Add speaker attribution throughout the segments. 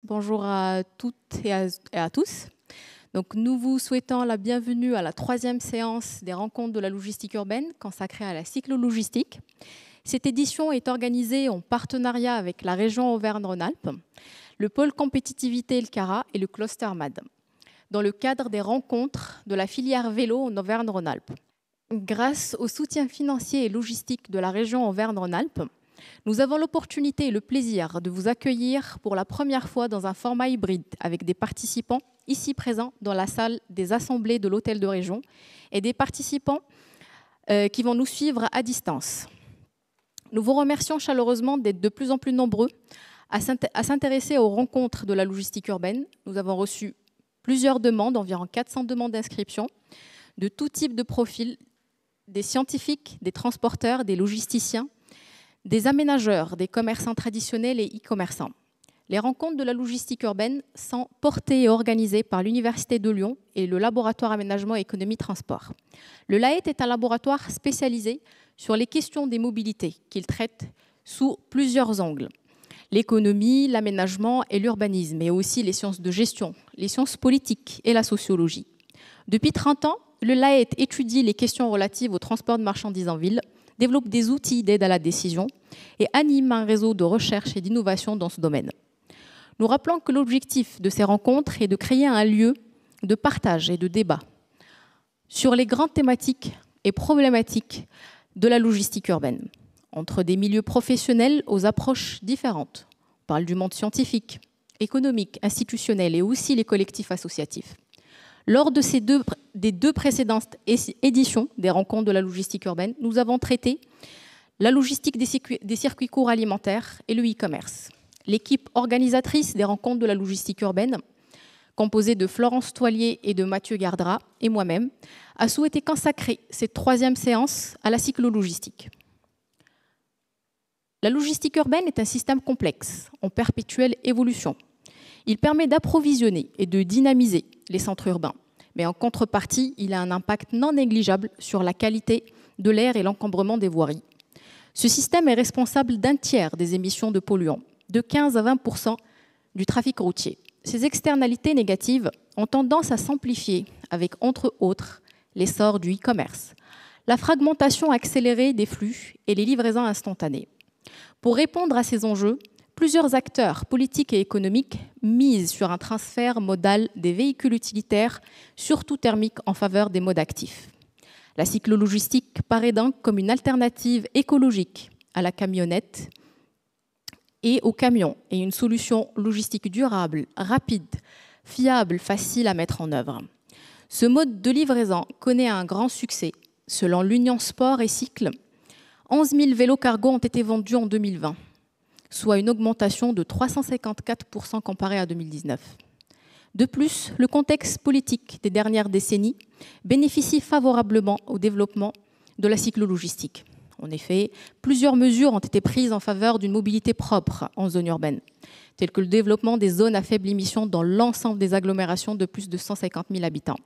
Speaker 1: Bonjour à toutes et à tous. Donc, nous vous souhaitons la bienvenue à la 3e séance des rencontres de la logistique urbaine consacrée à la cyclo-logistique. Cette édition est organisée en partenariat avec la région Auvergne-Rhône-Alpes, le pôle compétitivité El Cara et le cluster MAD, dans le cadre des rencontres de la filière vélo en Auvergne-Rhône-Alpes. Grâce au soutien financier et logistique de la région Auvergne-Rhône-Alpes, nous avons l'opportunité et le plaisir de vous accueillir pour la première fois dans un format hybride avec des participants ici présents dans la salle des assemblées de l'hôtel de région et des participants qui vont nous suivre à distance. Nous vous remercions chaleureusement d'être de plus en plus nombreux à s'intéresser aux rencontres de la logistique urbaine. Nous avons reçu plusieurs demandes, environ 400 demandes d'inscription, de tout type de profils, des scientifiques, des transporteurs, des logisticiens, des aménageurs, des commerçants traditionnels et e-commerçants. Les rencontres de la logistique urbaine sont portées et organisées par l'Université de Lyon et le laboratoire aménagement économie transport. Le LAET est un laboratoire spécialisé sur les questions des mobilités qu'il traite sous plusieurs angles. L'économie, l'aménagement et l'urbanisme, mais aussi les sciences de gestion, les sciences politiques et la sociologie. Depuis 30 ans, le LAET étudie les questions relatives au transport de marchandises en ville, développe des outils d'aide à la décision et anime un réseau de recherche et d'innovation dans ce domaine. Nous rappelons que l'objectif de ces rencontres est de créer un lieu de partage et de débat sur les grandes thématiques et problématiques de la logistique urbaine, entre des milieux professionnels aux approches différentes. On parle du monde scientifique, économique, institutionnel et aussi les collectifs associatifs. Lors de des deux précédentes éditions des rencontres de la logistique urbaine, nous avons traité la logistique des circuits courts alimentaires et le e-commerce. L'équipe organisatrice des rencontres de la logistique urbaine, composée de Florence Toilier et de Mathieu Gardera et moi-même, a souhaité consacrer cette 3e séance à la cyclo-logistique. La logistique urbaine est un système complexe, en perpétuelle évolution. Il permet d'approvisionner et de dynamiser les centres urbains. Mais en contrepartie, il a un impact non négligeable sur la qualité de l'air et l'encombrement des voiries. Ce système est responsable d'un tiers des émissions de polluants, de 15 à 20% du trafic routier. Ces externalités négatives ont tendance à s'amplifier avec, entre autres, l'essor du e-commerce, la fragmentation accélérée des flux et les livraisons instantanées. Pour répondre à ces enjeux, plusieurs acteurs politiques et économiques misent sur un transfert modal des véhicules utilitaires, surtout thermiques, en faveur des modes actifs. La cyclo-logistique paraît donc comme une alternative écologique à la camionnette et au camion, et une solution logistique durable, rapide, fiable, facile à mettre en œuvre. Ce mode de livraison connaît un grand succès. Selon l'Union Sport et Cycle, 11 000 vélos cargo ont été vendus en 2020. Soit une augmentation de 354% comparée à 2019. De plus, le contexte politique des dernières décennies bénéficie favorablement au développement de la cyclo-logistique. En effet, plusieurs mesures ont été prises en faveur d'une mobilité propre en zone urbaine, telles que le développement des zones à faible émission dans l'ensemble des agglomérations de plus de 150 000 habitants.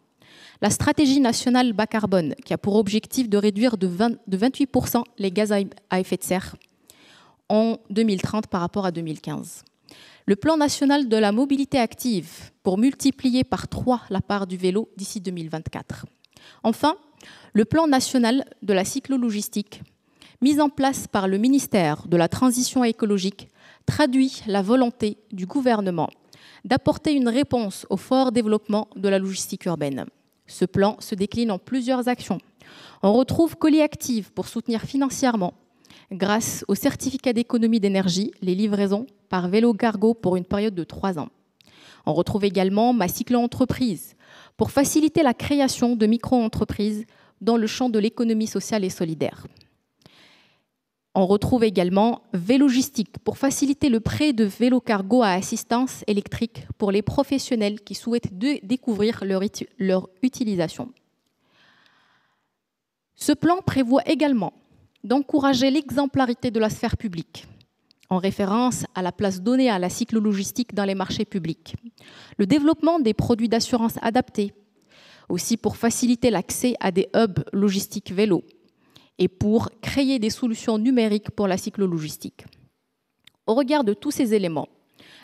Speaker 1: La stratégie nationale bas carbone, qui a pour objectif de réduire de 28% les gaz à effet de serre en 2030 par rapport à 2015. Le plan national de la mobilité active pour multiplier par 3 la part du vélo d'ici 2024. Enfin, le plan national de la cyclo-logistique, mis en place par le ministère de la Transition écologique, traduit la volonté du gouvernement d'apporter une réponse au fort développement de la logistique urbaine. Ce plan se décline en plusieurs actions. On retrouve Colis Active pour soutenir financièrement, grâce au certificat d'économie d'énergie, les livraisons par vélo cargo pour une période de 3 ans. On retrouve également Ma Cyclo-entreprise pour faciliter la création de micro-entreprises dans le champ de l'économie sociale et solidaire. On retrouve également Vélogistique pour faciliter le prêt de vélo cargo à assistance électrique pour les professionnels qui souhaitent découvrir leur utilisation. Ce plan prévoit également d'encourager l'exemplarité de la sphère publique, en référence à la place donnée à la cyclo-logistique dans les marchés publics. Le développement des produits d'assurance adaptés, aussi pour faciliter l'accès à des hubs logistiques vélo et pour créer des solutions numériques pour la cyclo-logistique. Au regard de tous ces éléments,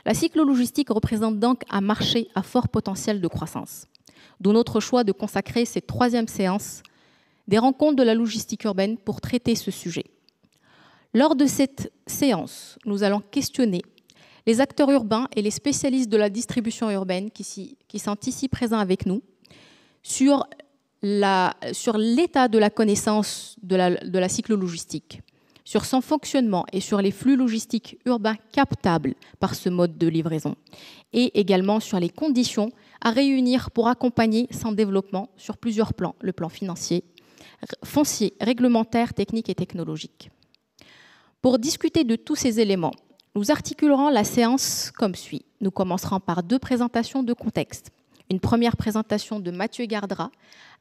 Speaker 1: La cyclo-logistique représente donc un marché à fort potentiel de croissance. D'où notre choix de consacrer cette 3e séance des rencontres de la logistique urbaine pour traiter ce sujet. Lors de cette séance, nous allons questionner les acteurs urbains et les spécialistes de la distribution urbaine qui sont ici présents avec nous sur l'état de la connaissance de la cyclo-logistique, sur son fonctionnement et sur les flux logistiques urbains captables par ce mode de livraison, et également sur les conditions à réunir pour accompagner son développement sur plusieurs plans, le plan financier, foncier, réglementaire, technique et technologique. Pour discuter de tous ces éléments, nous articulerons la séance comme suit. Nous commencerons par 2 présentations de contexte. Une première présentation de Mathieu Gardra,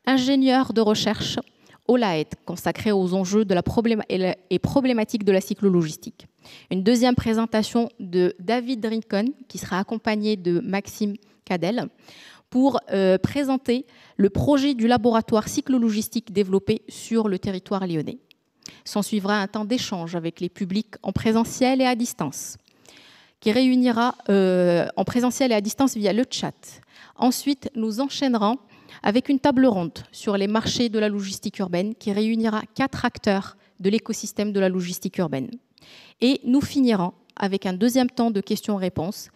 Speaker 1: ingénieur de recherche au LAED, consacré aux enjeux de la problématique de la cyclo-logistique. Une deuxième présentation de David Rincon, qui sera accompagné de Maxime Cadel, pour présenter le projet du laboratoire cyclo-logistique développé sur le territoire lyonnais. S'en suivra un temps d'échange avec les publics en présentiel et à distance, qui réunira en présentiel et à distance via le chat. Ensuite, nous enchaînerons avec une table ronde sur les marchés de la logistique urbaine qui réunira 4 acteurs de l'écosystème de la logistique urbaine. Et nous finirons avec un deuxième temps de questions-réponses,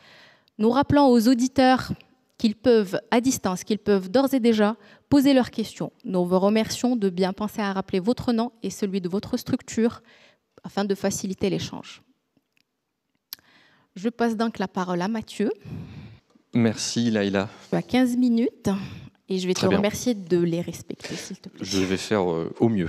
Speaker 1: nous rappelant aux auditeurs qu'ils peuvent, à distance, qu'ils peuvent d'ores et déjà poser leurs questions. Nous vous remercions de bien penser à rappeler votre nom et celui de votre structure afin de faciliter l'échange. Je passe donc la parole à Mathieu.
Speaker 2: Merci Laïla.
Speaker 1: Tu as 15 minutes et je vais te remercier de les respecter, s'il te plaît.
Speaker 2: Je vais faire au mieux.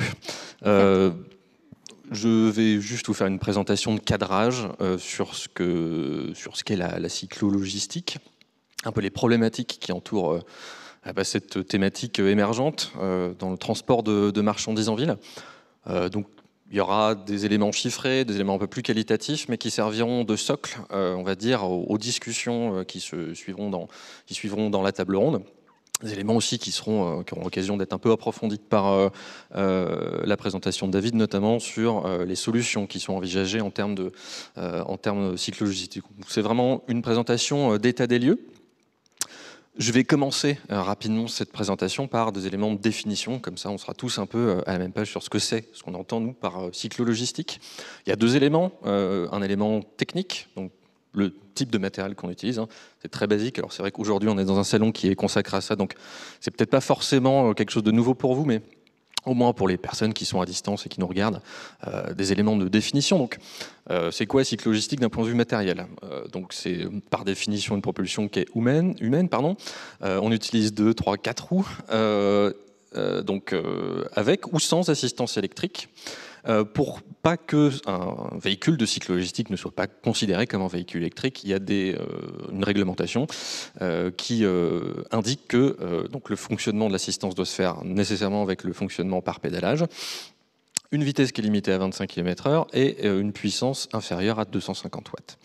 Speaker 2: Je vais juste vous faire une présentation de cadrage sur ce qu'est la cyclo-logistique, un peu les problématiques qui entourent cette thématique émergente dans le transport de marchandises en ville. Donc, il y aura des éléments chiffrés, des éléments un peu plus qualitatifs, mais qui serviront de socle, on va dire, aux discussions qui suivront dans la table ronde. Des éléments aussi qui auront l'occasion d'être un peu approfondis par la présentation de David, notamment sur les solutions qui sont envisagées en termes de cyclo-logistique. C'est vraiment une présentation d'état des lieux. Je vais commencer rapidement cette présentation par des éléments de définition, comme ça on sera tous un peu à la même page sur ce que c'est, ce qu'on entend nous par cyclo-logistique. Il y a 2 éléments, un élément technique, donc le type de matériel qu'on utilise, c'est très basique. Alors c'est vrai qu'aujourd'hui on est dans un salon qui est consacré à ça, donc c'est peut-être pas forcément quelque chose de nouveau pour vous, mais au moins pour les personnes qui sont à distance et qui nous regardent, des éléments de définition. Donc, c'est quoi cyclo-logistique d'un point de vue matériel? Donc, c'est par définition une propulsion qui est humaine. On utilise 2, 3, 4 roues, avec ou sans assistance électrique. Pour pas qu'un véhicule de cyclo-logistique ne soit pas considéré comme un véhicule électrique, il y a une réglementation qui indique que donc le fonctionnement de l'assistance doit se faire nécessairement avec le fonctionnement par pédalage, une vitesse qui est limitée à 25 km/h et une puissance inférieure à 250 watts,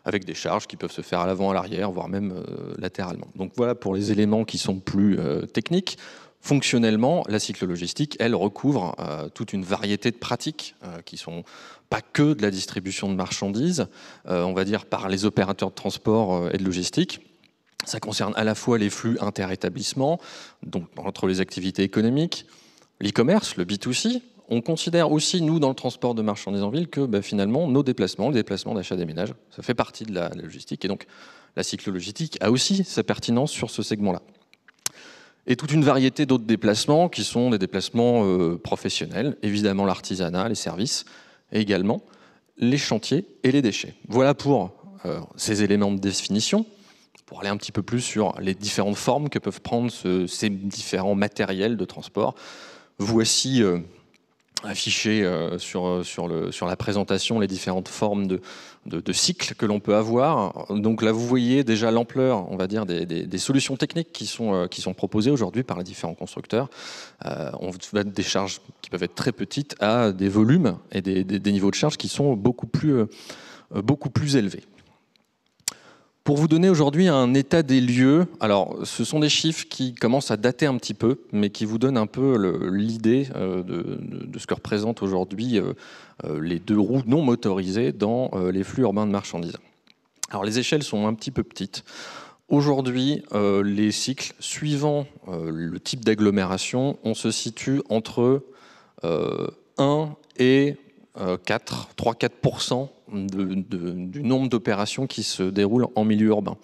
Speaker 2: avec des charges qui peuvent se faire à l'avant, à l'arrière, voire même latéralement. Donc voilà pour les éléments qui sont plus techniques. Fonctionnellement, la cyclo-logistique, elle recouvre toute une variété de pratiques qui ne sont pas que de la distribution de marchandises, on va dire par les opérateurs de transport et de logistique. Ça concerne à la fois les flux inter-établissements, donc entre les activités économiques, l'e-commerce, le B2C. On considère aussi, nous, dans le transport de marchandises en ville, que finalement, nos déplacements, les déplacements d'achat des ménages, ça fait partie de la logistique. Et donc, la cyclo-logistique a aussi sa pertinence sur ce segment-là. Et toute une variété d'autres déplacements qui sont des déplacements professionnels, évidemment l'artisanat, les services, et également les chantiers et les déchets. Voilà pour ces éléments de définition. Pour aller un petit peu plus sur les différentes formes que peuvent prendre ces différents matériels de transport. Voici affiché sur la présentation les différentes formes de cycles que l'on peut avoir. Donc là, vous voyez déjà l'ampleur, on va dire, des solutions techniques qui sont proposées aujourd'hui par les différents constructeurs. On va des charges qui peuvent être très petites à des volumes et des niveaux de charge qui sont beaucoup plus élevés. Pour vous donner aujourd'hui un état des lieux, alors ce sont des chiffres qui commencent à dater un petit peu, mais qui vous donnent un peu l'idée de ce que représentent aujourd'hui les 2 roues non motorisées dans les flux urbains de marchandises. Alors les échelles sont un petit peu petites. Aujourd'hui, les cycles suivant le type d'agglomération, on se situe entre 1 et 3-4% du nombre d'opérations qui se déroulent en milieu urbain.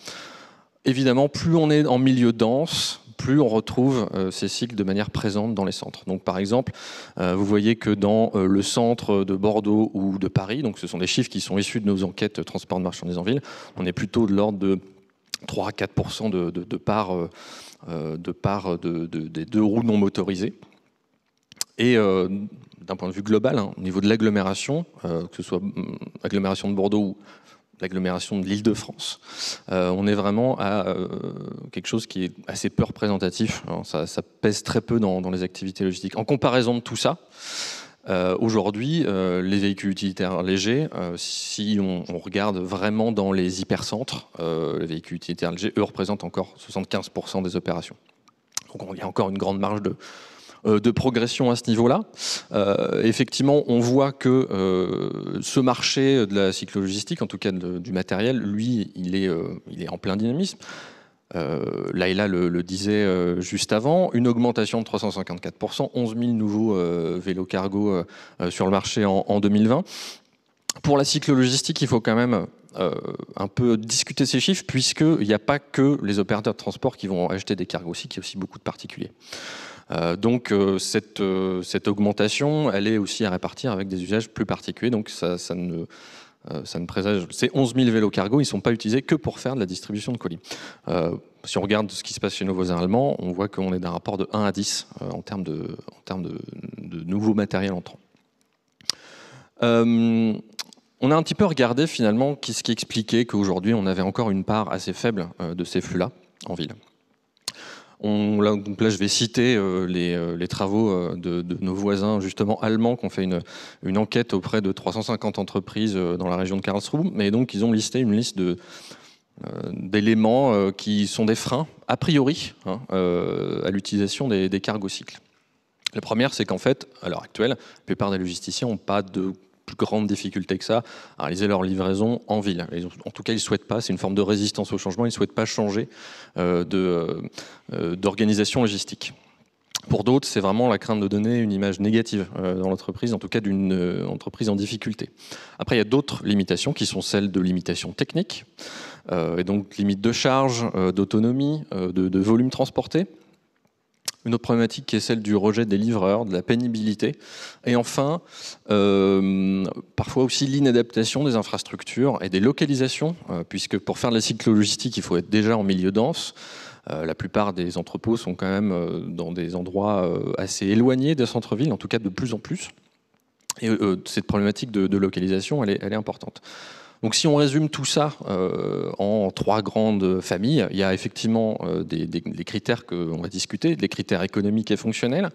Speaker 2: Évidemment, plus on est en milieu dense, plus on retrouve ces cycles de manière présente dans les centres. Donc, par exemple, vous voyez que dans le centre de Bordeaux ou de Paris, donc ce sont des chiffres qui sont issus de nos enquêtes transport de marchandises en ville, on est plutôt de l'ordre de 3 à 4% de part des deux roues non motorisées. Et d'un point de vue global, au niveau de l'agglomération, que ce soit l'agglomération de Bordeaux ou l'agglomération de l'Île-de-France, on est vraiment à quelque chose qui est assez peu représentatif. Alors, ça pèse très peu dans les activités logistiques. En comparaison de tout ça, aujourd'hui, les véhicules utilitaires légers, si on regarde vraiment dans les hypercentres, les véhicules utilitaires légers, eux, représentent encore 75% des opérations. Donc il y a encore une grande marge de progression à ce niveau-là. Effectivement, on voit que ce marché de la cyclo-logistique, en tout cas du matériel, lui, il est en plein dynamisme. Laïla le disait juste avant, une augmentation de 354%, 11 000 nouveaux vélos cargo sur le marché en 2020. Pour la cyclo-logistique, il faut quand même un peu discuter ces chiffres, puisqu'il n'y a pas que les opérateurs de transport qui vont acheter des cargos aussi, il y a aussi beaucoup de particuliers. Donc cette augmentation, elle est aussi à répartir avec des usages plus particuliers, donc ça ne présage. Ces 11 000 vélos cargo, ils ne sont pas utilisés que pour faire de la distribution de colis. Si on regarde ce qui se passe chez nos voisins allemands, on voit qu'on est d'un rapport de 1 à 10 en termes de nouveaux matériels entrants. On a un petit peu regardé finalement ce qui expliquait qu'aujourd'hui on avait encore une part assez faible de ces flux-là en ville. Donc là, je vais citer les travaux de nos voisins justement allemands qui ont fait une enquête auprès de 350 entreprises dans la région de Karlsruhe. Mais donc, ils ont listé une liste d'éléments qui sont des freins, a priori, à l'utilisation des cargocycles. La première, c'est qu'en fait, à l'heure actuelle, la plupart des logisticiens n'ont pas de plus grande difficulté que ça à réaliser leur livraison en ville. En tout cas, ils ne souhaitent pas, c'est une forme de résistance au changement, ils ne souhaitent pas changer d'organisation logistique. Pour d'autres, c'est vraiment la crainte de donner une image négative dans l'entreprise, en tout cas d'une entreprise en difficulté. Après, il y a d'autres limitations qui sont celles de limitations techniques, et donc limite de charge, d'autonomie, de volume transporté. Une autre problématique qui est celle du rejet des livreurs, de la pénibilité. Et enfin, parfois aussi l'inadaptation des infrastructures et des localisations, puisque pour faire de la cyclo-logistique, il faut être déjà en milieu dense. La plupart des entrepôts sont quand même dans des endroits assez éloignés des centres-villes, en tout cas de plus en plus. Et cette problématique de localisation, elle est importante. Donc si on résume tout ça en 3 grandes familles, il y a effectivement des critères qu'on va discuter, des critères économiques et fonctionnels,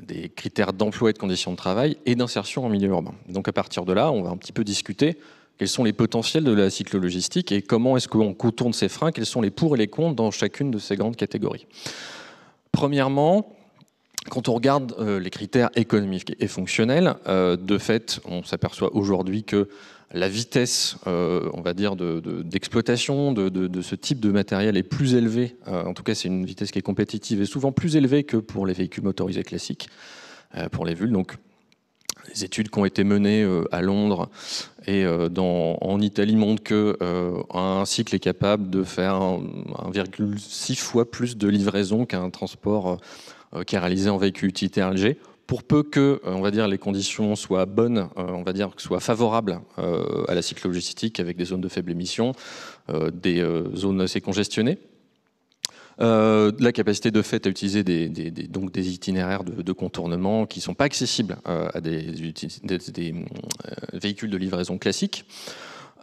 Speaker 2: des critères d'emploi et de conditions de travail et d'insertion en milieu urbain. Donc à partir de là, on va un petit peu discuter quels sont les potentiels de la cyclo-logistique et comment est-ce qu'on contourne ces freins, quels sont les pour et les contre dans chacune de ces grandes catégories. Premièrement, quand on regarde les critères économiques et fonctionnels, de fait, on s'aperçoit aujourd'hui que la vitesse, on va dire, d'exploitation de ce type de matériel est plus élevée. En tout cas, c'est une vitesse qui est compétitive et souvent plus élevée que pour les véhicules motorisés classiques, pour les VUL. Donc, les études qui ont été menées à Londres et en Italie montrent qu'un cycle est capable de faire 1,6 fois plus de livraison qu'un transport qui est réalisé en véhicule utilitaire léger. Pour peu que, on va dire, les conditions soient bonnes, on va dire que soient favorables à la cyclo-logistique avec des zones de faible émission, des zones assez congestionnées. La capacité de fait à utiliser donc des itinéraires de contournement qui ne sont pas accessibles à des véhicules de livraison classiques,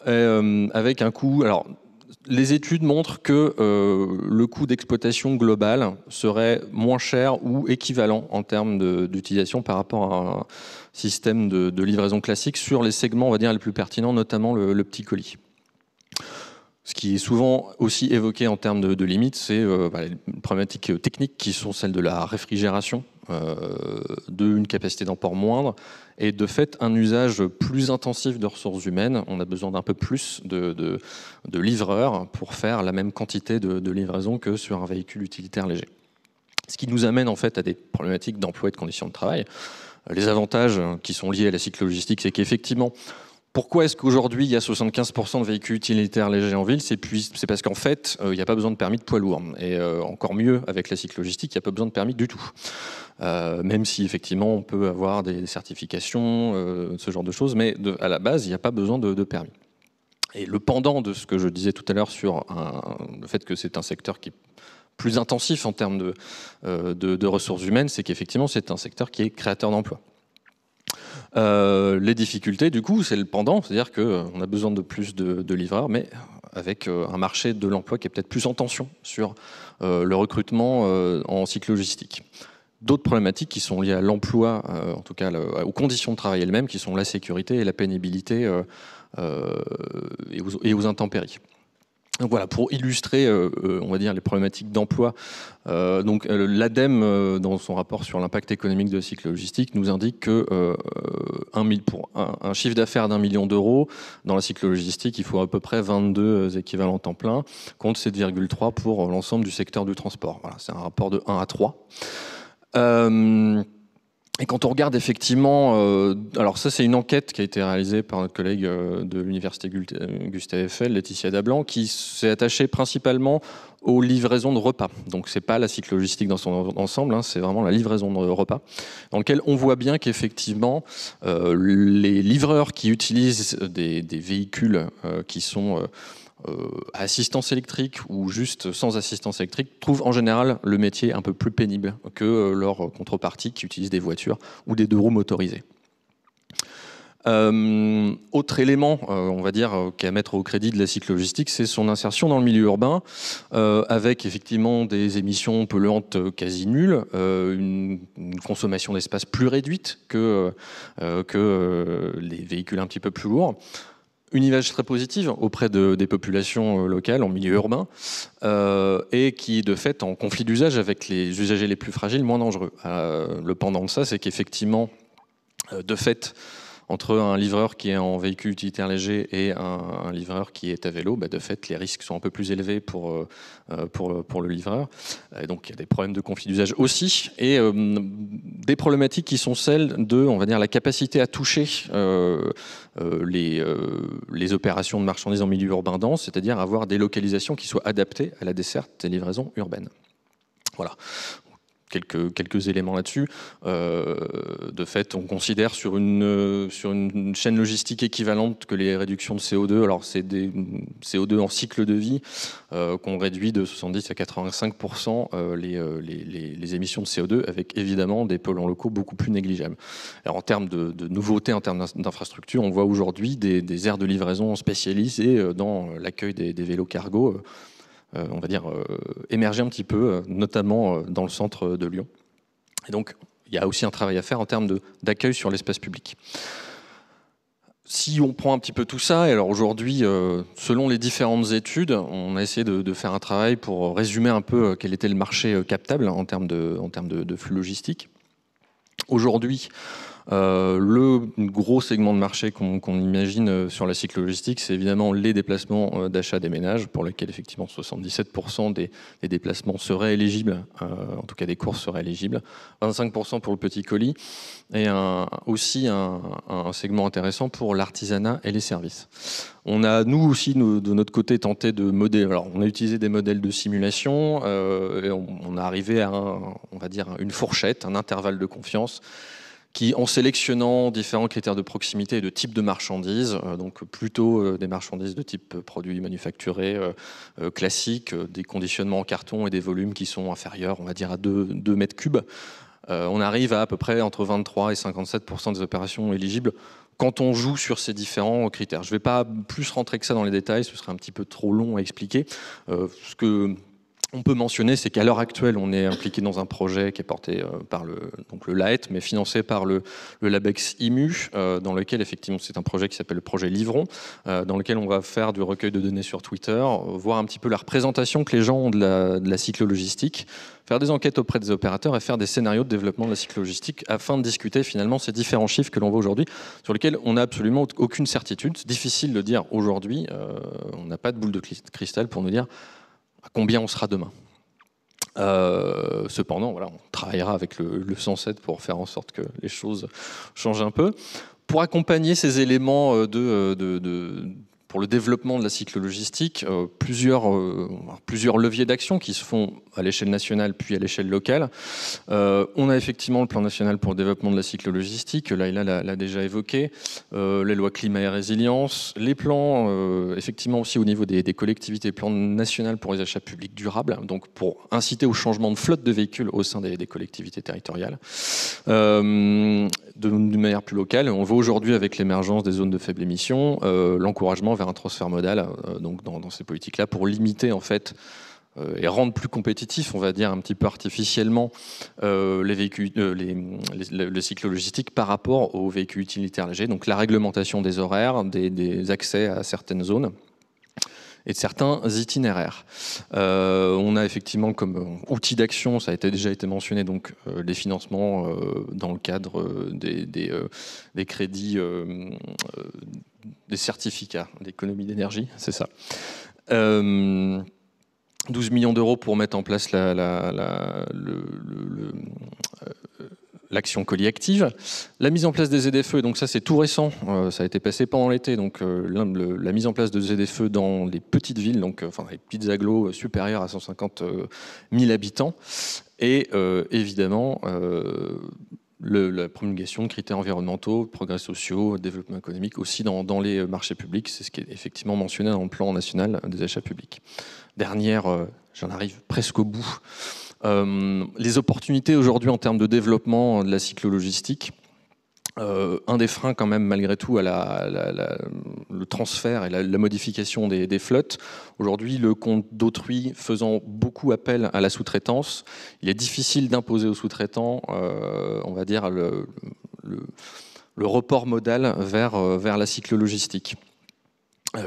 Speaker 2: avec un coût... Alors, les études montrent que le coût d'exploitation global serait moins cher ou équivalent en termes d'utilisation par rapport à un système de livraison classique sur les segments, on va dire, les plus pertinents, notamment le petit colis. Ce qui est souvent aussi évoqué en termes de limites, c'est les problématiques techniques qui sont celles de la réfrigération une capacité d'emport moindre et de fait un usage plus intensif de ressources humaines. On a besoin d'un peu plus de livreurs pour faire la même quantité de livraison que sur un véhicule utilitaire léger. Ce qui nous amène en fait à des problématiques d'emploi et de conditions de travail. Les avantages qui sont liés à la cyclologistique, c'est qu'effectivement, pourquoi est-ce qu'aujourd'hui il y a 75% de véhicules utilitaires légers en ville? C'est parce qu'en fait, il n'y a pas besoin de permis de poids lourd. Et encore mieux, avec la cyclologistique, il n'y a pas besoin de permis du tout. Même si effectivement on peut avoir des certifications, ce genre de choses, mais à la base, il n'y a pas besoin de permis. Et le pendant de ce que je disais tout à l'heure sur le fait que c'est un secteur qui est plus intensif en termes de ressources humaines, c'est qu'effectivement c'est un secteur qui est créateur d'emplois. Les difficultés, du coup, c'est le pendant, c'est-à-dire qu'on a besoin de plus de livreurs, mais avec un marché de l'emploi qui est peut-être plus en tension sur le recrutement en cyclologistique. D'autres problématiques qui sont liées à l'emploi, en tout cas aux conditions de travail elles-mêmes, qui sont la sécurité et la pénibilité et aux intempéries. Donc voilà, pour illustrer, on va dire, les problématiques d'emploi, l'ADEME, dans son rapport sur l'impact économique de la cyclologistique, nous indique que pour un chiffre d'affaires d'1 million d'euros, dans la cyclologistique, il faut à peu près 22 équivalents temps plein, contre 7,3 pour l'ensemble du secteur du transport. Voilà, c'est un rapport de 1 à 3. Et quand on regarde effectivement, alors ça c'est une enquête qui a été réalisée par notre collègue de l'université Gustave Eiffel, Laetitia Dablanc, qui s'est attachée principalement aux livraisons de repas. Donc c'est pas la cyclologistique dans son ensemble, hein, c'est vraiment la livraison de repas, dans lequel on voit bien qu'effectivement les livreurs qui utilisent des véhicules qui sont à assistance électrique ou juste sans assistance électrique trouvent en général le métier un peu plus pénible que leurs contreparties qui utilisent des voitures ou des deux roues motorisées. Autre élément, on va dire, qui est à mettre au crédit de la cyclologistique, c'est son insertion dans le milieu urbain, avec effectivement des émissions polluantes quasi nulles, une consommation d'espace plus réduite que les véhicules un petit peu plus lourds. Une image très positive auprès des populations locales en milieu urbain et qui de fait en conflit d'usage avec les usagers les plus fragiles, moins dangereux. Le pendant de ça, c'est qu'effectivement, de fait, entre un livreur qui est en véhicule utilitaire léger et un livreur qui est à vélo, de fait, les risques sont un peu plus élevés pour le livreur. Et donc, il y a des problèmes de conflit d'usage aussi. Et des problématiques qui sont celles de, on va dire, la capacité à toucher les opérations de marchandises en milieu urbain dense, c'est-à-dire avoir des localisations qui soient adaptées à la desserte des livraisons urbaines. Voilà. Quelques éléments là-dessus. De fait, on considère sur une chaîne logistique équivalente que les réductions de CO2, alors c'est des CO2 en cycle de vie, qu'on réduit de 70 à 85% les émissions de CO2, avec évidemment des polluants locaux beaucoup plus négligeables. Alors en termes de nouveautés, en termes d'infrastructure, on voit aujourd'hui des aires de livraison spécialisées dans l'accueil des vélos cargo, on va dire, émerger un petit peu, notamment dans le centre de Lyon. Et donc, il y a aussi un travail à faire en termes d'accueil sur l'espace public. Si on prend un petit peu tout ça, et alors aujourd'hui, selon les différentes études, on a essayé de faire un travail pour résumer un peu quel était le marché captable en termes de flux logistiques. Aujourd'hui, le gros segment de marché qu'on imagine sur la cyclologistique, c'est évidemment les déplacements d'achat des ménages, pour lesquels effectivement 77% des déplacements seraient éligibles, en tout cas des courses seraient éligibles, 25% pour le petit colis, et aussi un segment intéressant pour l'artisanat et les services. On a, nous aussi, de notre côté, tenté de modéliser. Alors, on a utilisé des modèles de simulation, et on est arrivé à on va dire, une fourchette, un intervalle de confiance, qui, en sélectionnant différents critères de proximité et de type de marchandises, donc plutôt des marchandises de type produits manufacturés classiques, des conditionnements en carton et des volumes qui sont inférieurs, on va dire, à 2 mètres cubes, on arrive à peu près entre 23 et 57% des opérations éligibles quand on joue sur ces différents critères. Je ne vais pas plus rentrer que ça dans les détails, ce serait un petit peu trop long à expliquer. Ce que On peut mentionner, c'est qu'à l'heure actuelle, on est impliqué dans un projet qui est porté par le LAET, mais financé par le LABEX IMU, dans lequel, effectivement, c'est un projet qui s'appelle le projet Livron, dans lequel on va faire du recueil de données sur Twitter, voir un petit peu la représentation que les gens ont de la cyclo-logistique, faire des enquêtes auprès des opérateurs et faire des scénarios de développement de la cyclo-logistique afin de discuter finalement ces différents chiffres que l'on voit aujourd'hui, sur lesquels on n'a absolument aucune certitude. C'est difficile de dire aujourd'hui, on n'a pas de boule de cristal pour nous dire à combien on sera demain. Cependant, voilà, on travaillera avec le 107 pour faire en sorte que les choses changent un peu. Pour accompagner ces éléments pour le développement de la cyclo-logistique, plusieurs leviers d'action qui se font à l'échelle nationale puis à l'échelle locale. On a effectivement le plan national pour le développement de la cyclo-logistique, Laïla l'a déjà évoqué, les lois climat et résilience, les plans effectivement aussi au niveau des collectivités, plans national pour les achats publics durables, donc pour inciter au changement de flotte de véhicules au sein des collectivités territoriales. D'une manière plus locale, on voit aujourd'hui avec l'émergence des zones de faible émission, l'encouragement vers un transfert modal donc dans ces politiques-là pour limiter en fait et rendre plus compétitifs, on va dire un petit peu artificiellement, les véhicules, le cyclo-logistique par rapport aux véhicules utilitaires légers. Donc la réglementation des horaires, des accès à certaines zones et de certains itinéraires. On a effectivement comme outil d'action, ça a déjà été mentionné, donc des financements dans le cadre des crédits, des certificats d'économie d'énergie, c'est ça. 12 millions d'euros pour mettre en place l'action collective. La mise en place des ZFE, donc ça c'est tout récent, ça a été passé pendant l'été, donc la mise en place de ZFE dans les petites villes, donc enfin les petites agglos supérieures à 150 000 habitants, et évidemment la promulgation de critères environnementaux, progrès sociaux, développement économique aussi dans les marchés publics, c'est ce qui est effectivement mentionné dans le plan national des achats publics. Dernière, j'en arrive presque au bout, les opportunités aujourd'hui en termes de développement de la cyclo-logistique. Un des freins quand même malgré tout à le transfert et la modification des flottes. Aujourd'hui, le compte d'autrui faisant beaucoup appel à la sous-traitance, il est difficile d'imposer aux sous-traitants, on va dire, le report modal vers la cyclo-logistique,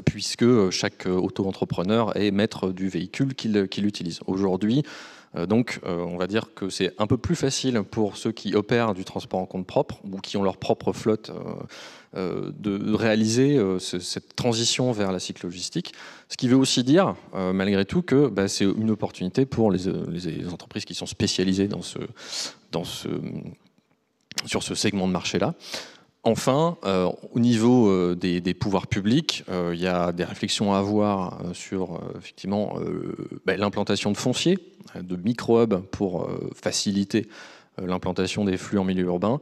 Speaker 2: puisque chaque auto-entrepreneur est maître du véhicule qu'il utilise. Aujourd'hui, donc, on va dire que c'est un peu plus facile pour ceux qui opèrent du transport en compte propre ou qui ont leur propre flotte de réaliser cette transition vers la cyclo-logistique. Ce qui veut aussi dire, malgré tout, que c'est une opportunité pour les entreprises qui sont spécialisées sur ce segment de marché-là. Enfin, au niveau des pouvoirs publics, il y a des réflexions à avoir sur effectivement l'implantation de fonciers, de micro-hubs pour faciliter l'implantation des flux en milieu urbain,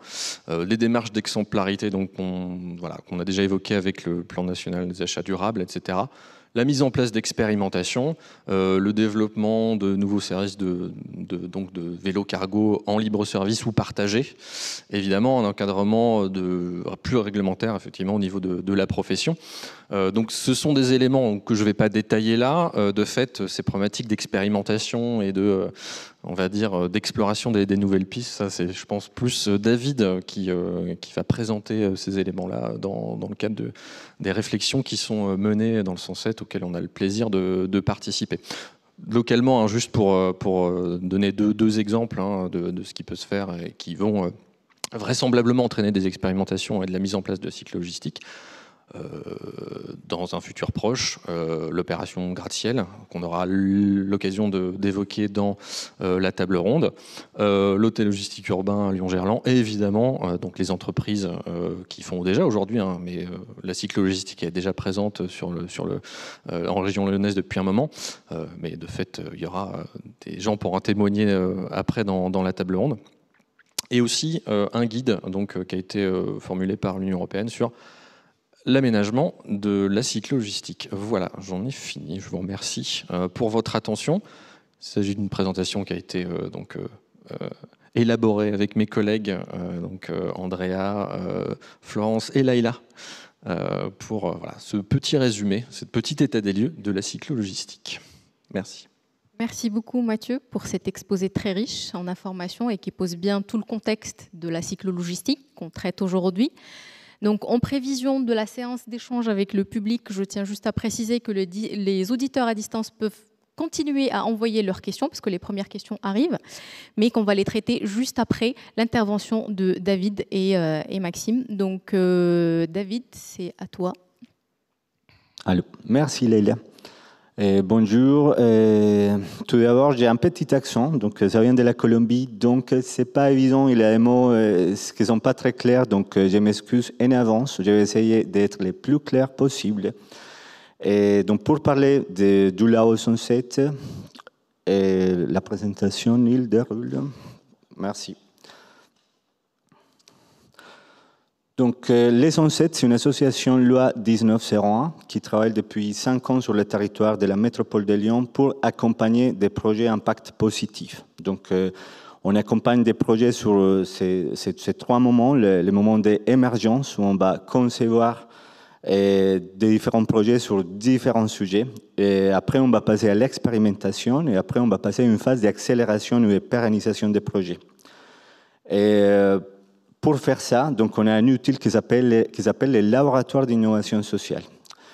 Speaker 2: les démarches d'exemplarité qu'on a déjà évoquées avec le plan national des achats durables, etc. La mise en place d'expérimentations, le développement de nouveaux services de vélo cargo en libre service ou partagé, évidemment un encadrement plus réglementaire effectivement au niveau de la profession. Donc ce sont des éléments que je ne vais pas détailler là. De fait, ces problématiques d'expérimentation et on va dire, d'exploration des nouvelles pistes, ça c'est, je pense, plus David qui va présenter ces éléments-là dans le cadre des réflexions qui sont menées dans le 107 auxquelles on a le plaisir de participer. Localement, juste pour donner deux exemples de ce qui peut se faire et qui vont vraisemblablement entraîner des expérimentations et de la mise en place de cycles logistiques. Dans un futur proche, l'opération gratte-ciel qu'on aura l'occasion d'évoquer dans la table ronde, l'hôtel logistique urbain Lyon-Gerland et évidemment donc les entreprises qui font déjà aujourd'hui, mais la cyclo-logistique est déjà présente en région lyonnaise depuis un moment, mais de fait il y aura des gens pour en témoigner après dans la table ronde, et aussi un guide qui a été formulé par l'Union européenne sur l'aménagement de la cyclo-logistique. Voilà, j'en ai fini. Je vous remercie pour votre attention. Il s'agit d'une présentation qui a été élaborée avec mes collègues, Andrea, Florence et Laïla, pour ce petit résumé, ce petit état des lieux de la cyclo-logistique. Merci.
Speaker 1: Merci beaucoup Mathieu pour cet exposé très riche en informations et qui pose bien tout le contexte de la cyclo-logistique qu'on traite aujourd'hui. Donc en prévision de la séance d'échange avec le public, je tiens juste à préciser que les auditeurs à distance peuvent continuer à envoyer leurs questions parce que les premières questions arrivent, mais qu'on va les traiter juste après l'intervention de David et Maxime. Donc David, c'est à toi.
Speaker 3: Allô. Merci Leïla. Bonjour. Tout d'abord, j'ai un petit accent, donc ça vient de la Colombie, donc c'est pas évident. Il y a des mots qui sont pas très clairs, donc je m'excuse en avance. Je vais essayer d'être le plus clair possible. Et donc pour parler du Lao Sunset, la présentation il déroule. Merci. Donc, les Sunset, c'est une association loi 1901 qui travaille depuis 5 ans sur le territoire de la métropole de Lyon pour accompagner des projets à impact positif. Donc, on accompagne des projets sur ces 3 moments. Le moment d'émergence où on va concevoir des différents projets sur différents sujets. Et après, on va passer à l'expérimentation et après, on va passer à une phase d'accélération et de pérennisation des projets. Et pour faire ça, donc on a un outil qui s'appelle les laboratoires d'innovation sociale.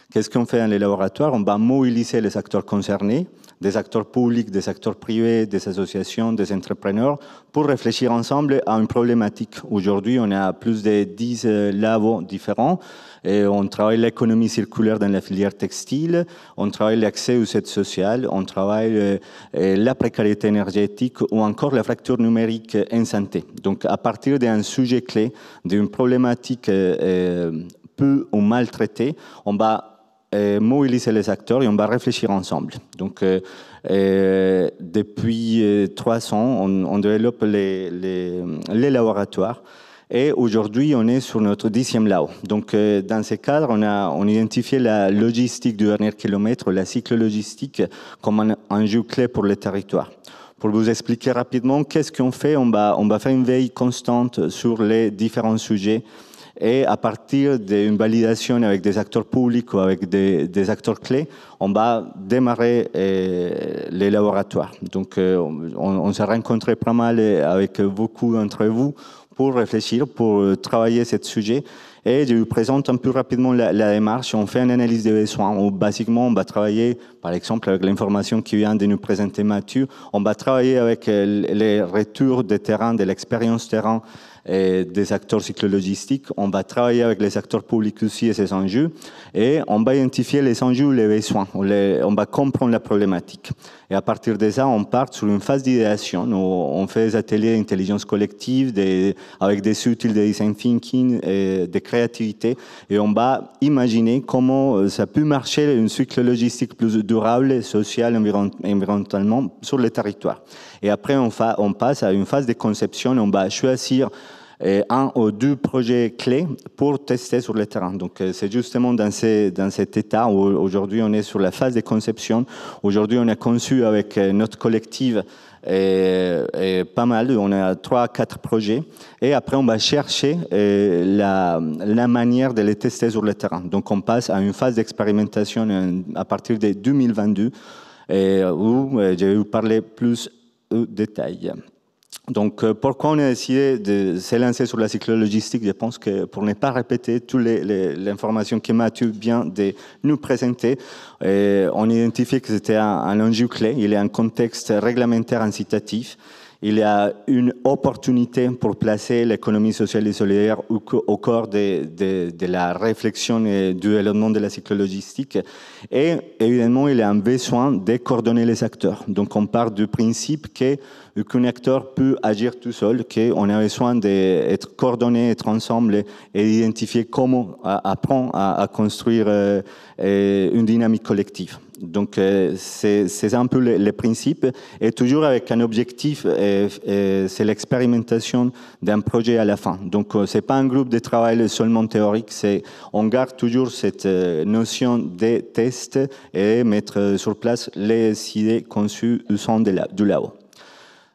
Speaker 3: Qu'est-ce qu'on fait dans les laboratoires? On va mobiliser les acteurs concernés, des acteurs publics, des acteurs privés, des associations, des entrepreneurs, pour réfléchir ensemble à une problématique. Aujourd'hui, on a plus de 10 labos différents. Et on travaille l'économie circulaire dans la filière textile, on travaille l'accès aux aides sociales, on travaille la précarité énergétique ou encore la fracture numérique en santé. Donc, à partir d'un sujet clé, d'une problématique peu ou mal traitée, on va mobiliser les acteurs et on va réfléchir ensemble. Donc, depuis 3 ans, on développe les laboratoires. Et aujourd'hui, on est sur notre 10e lao. Donc, dans ce cadre, on a identifié la logistique du dernier kilomètre, la cyclo-logistique, comme un enjeu clé pour le territoire. Pour vous expliquer rapidement, qu'est-ce qu'on fait? On va faire une veille constante sur les différents sujets. Et à partir d'une validation avec des acteurs publics ou avec des acteurs clés, on va démarrer les laboratoires. Donc, on s'est rencontré pas mal avec beaucoup d'entre vous pour réfléchir, pour travailler ce sujet. Et je vous présente un peu rapidement la démarche. On fait une analyse des besoins où, basiquement, on va travailler, par exemple, avec l'information qui vient de nous présenter Mathieu, on va travailler avec les retours de terrain, de l'expérience terrain, et des acteurs cyclo-logistiques. On va travailler avec les acteurs publics aussi et ces enjeux. Et on va identifier les enjeux, les besoins. On va comprendre la problématique. Et à partir de ça, on part sur une phase d'idéation. On fait des ateliers d'intelligence collective avec des outils de design thinking et de créativité. Et on va imaginer comment ça peut marcher une cyclo-logistique plus durable, sociale, environnementalement sur le territoire. Et après, on passe à une phase de conception et on va choisir 1 ou 2 projets clés pour tester sur le terrain. Donc, c'est justement dans cet état où aujourd'hui on est sur la phase de conception. Aujourd'hui, on a conçu avec notre collectif pas mal, on a 3 à 4 projets. Et après, on va chercher la manière de les tester sur le terrain. Donc, on passe à une phase d'expérimentation à partir de 2022 où je vais vous parler plus de détails. Donc, pourquoi on a décidé de se lancer sur la cyclo-logistique? Je pense que pour ne pas répéter toutes les informations que Mathieu vient de nous présenter, on a identifié que c'était un enjeu clé. Il y a un contexte réglementaire incitatif. Il y a une opportunité pour placer l'économie sociale et solidaire au cœur de la réflexion et du développement de la cyclo-logistique. Et évidemment, il y a un besoin de coordonner les acteurs. Donc, on part du principe qu'un acteur peut agir tout seul, qu'on a besoin d'être coordonné, être ensemble et identifier comment apprendre à construire une dynamique collective. Donc, c'est un peu les principes, et toujours avec un objectif, c'est l'expérimentation d'un projet à la fin. Donc, ce n'est pas un groupe de travail seulement théorique, on garde toujours cette notion de test et mettre sur place les idées conçues au sein du labo.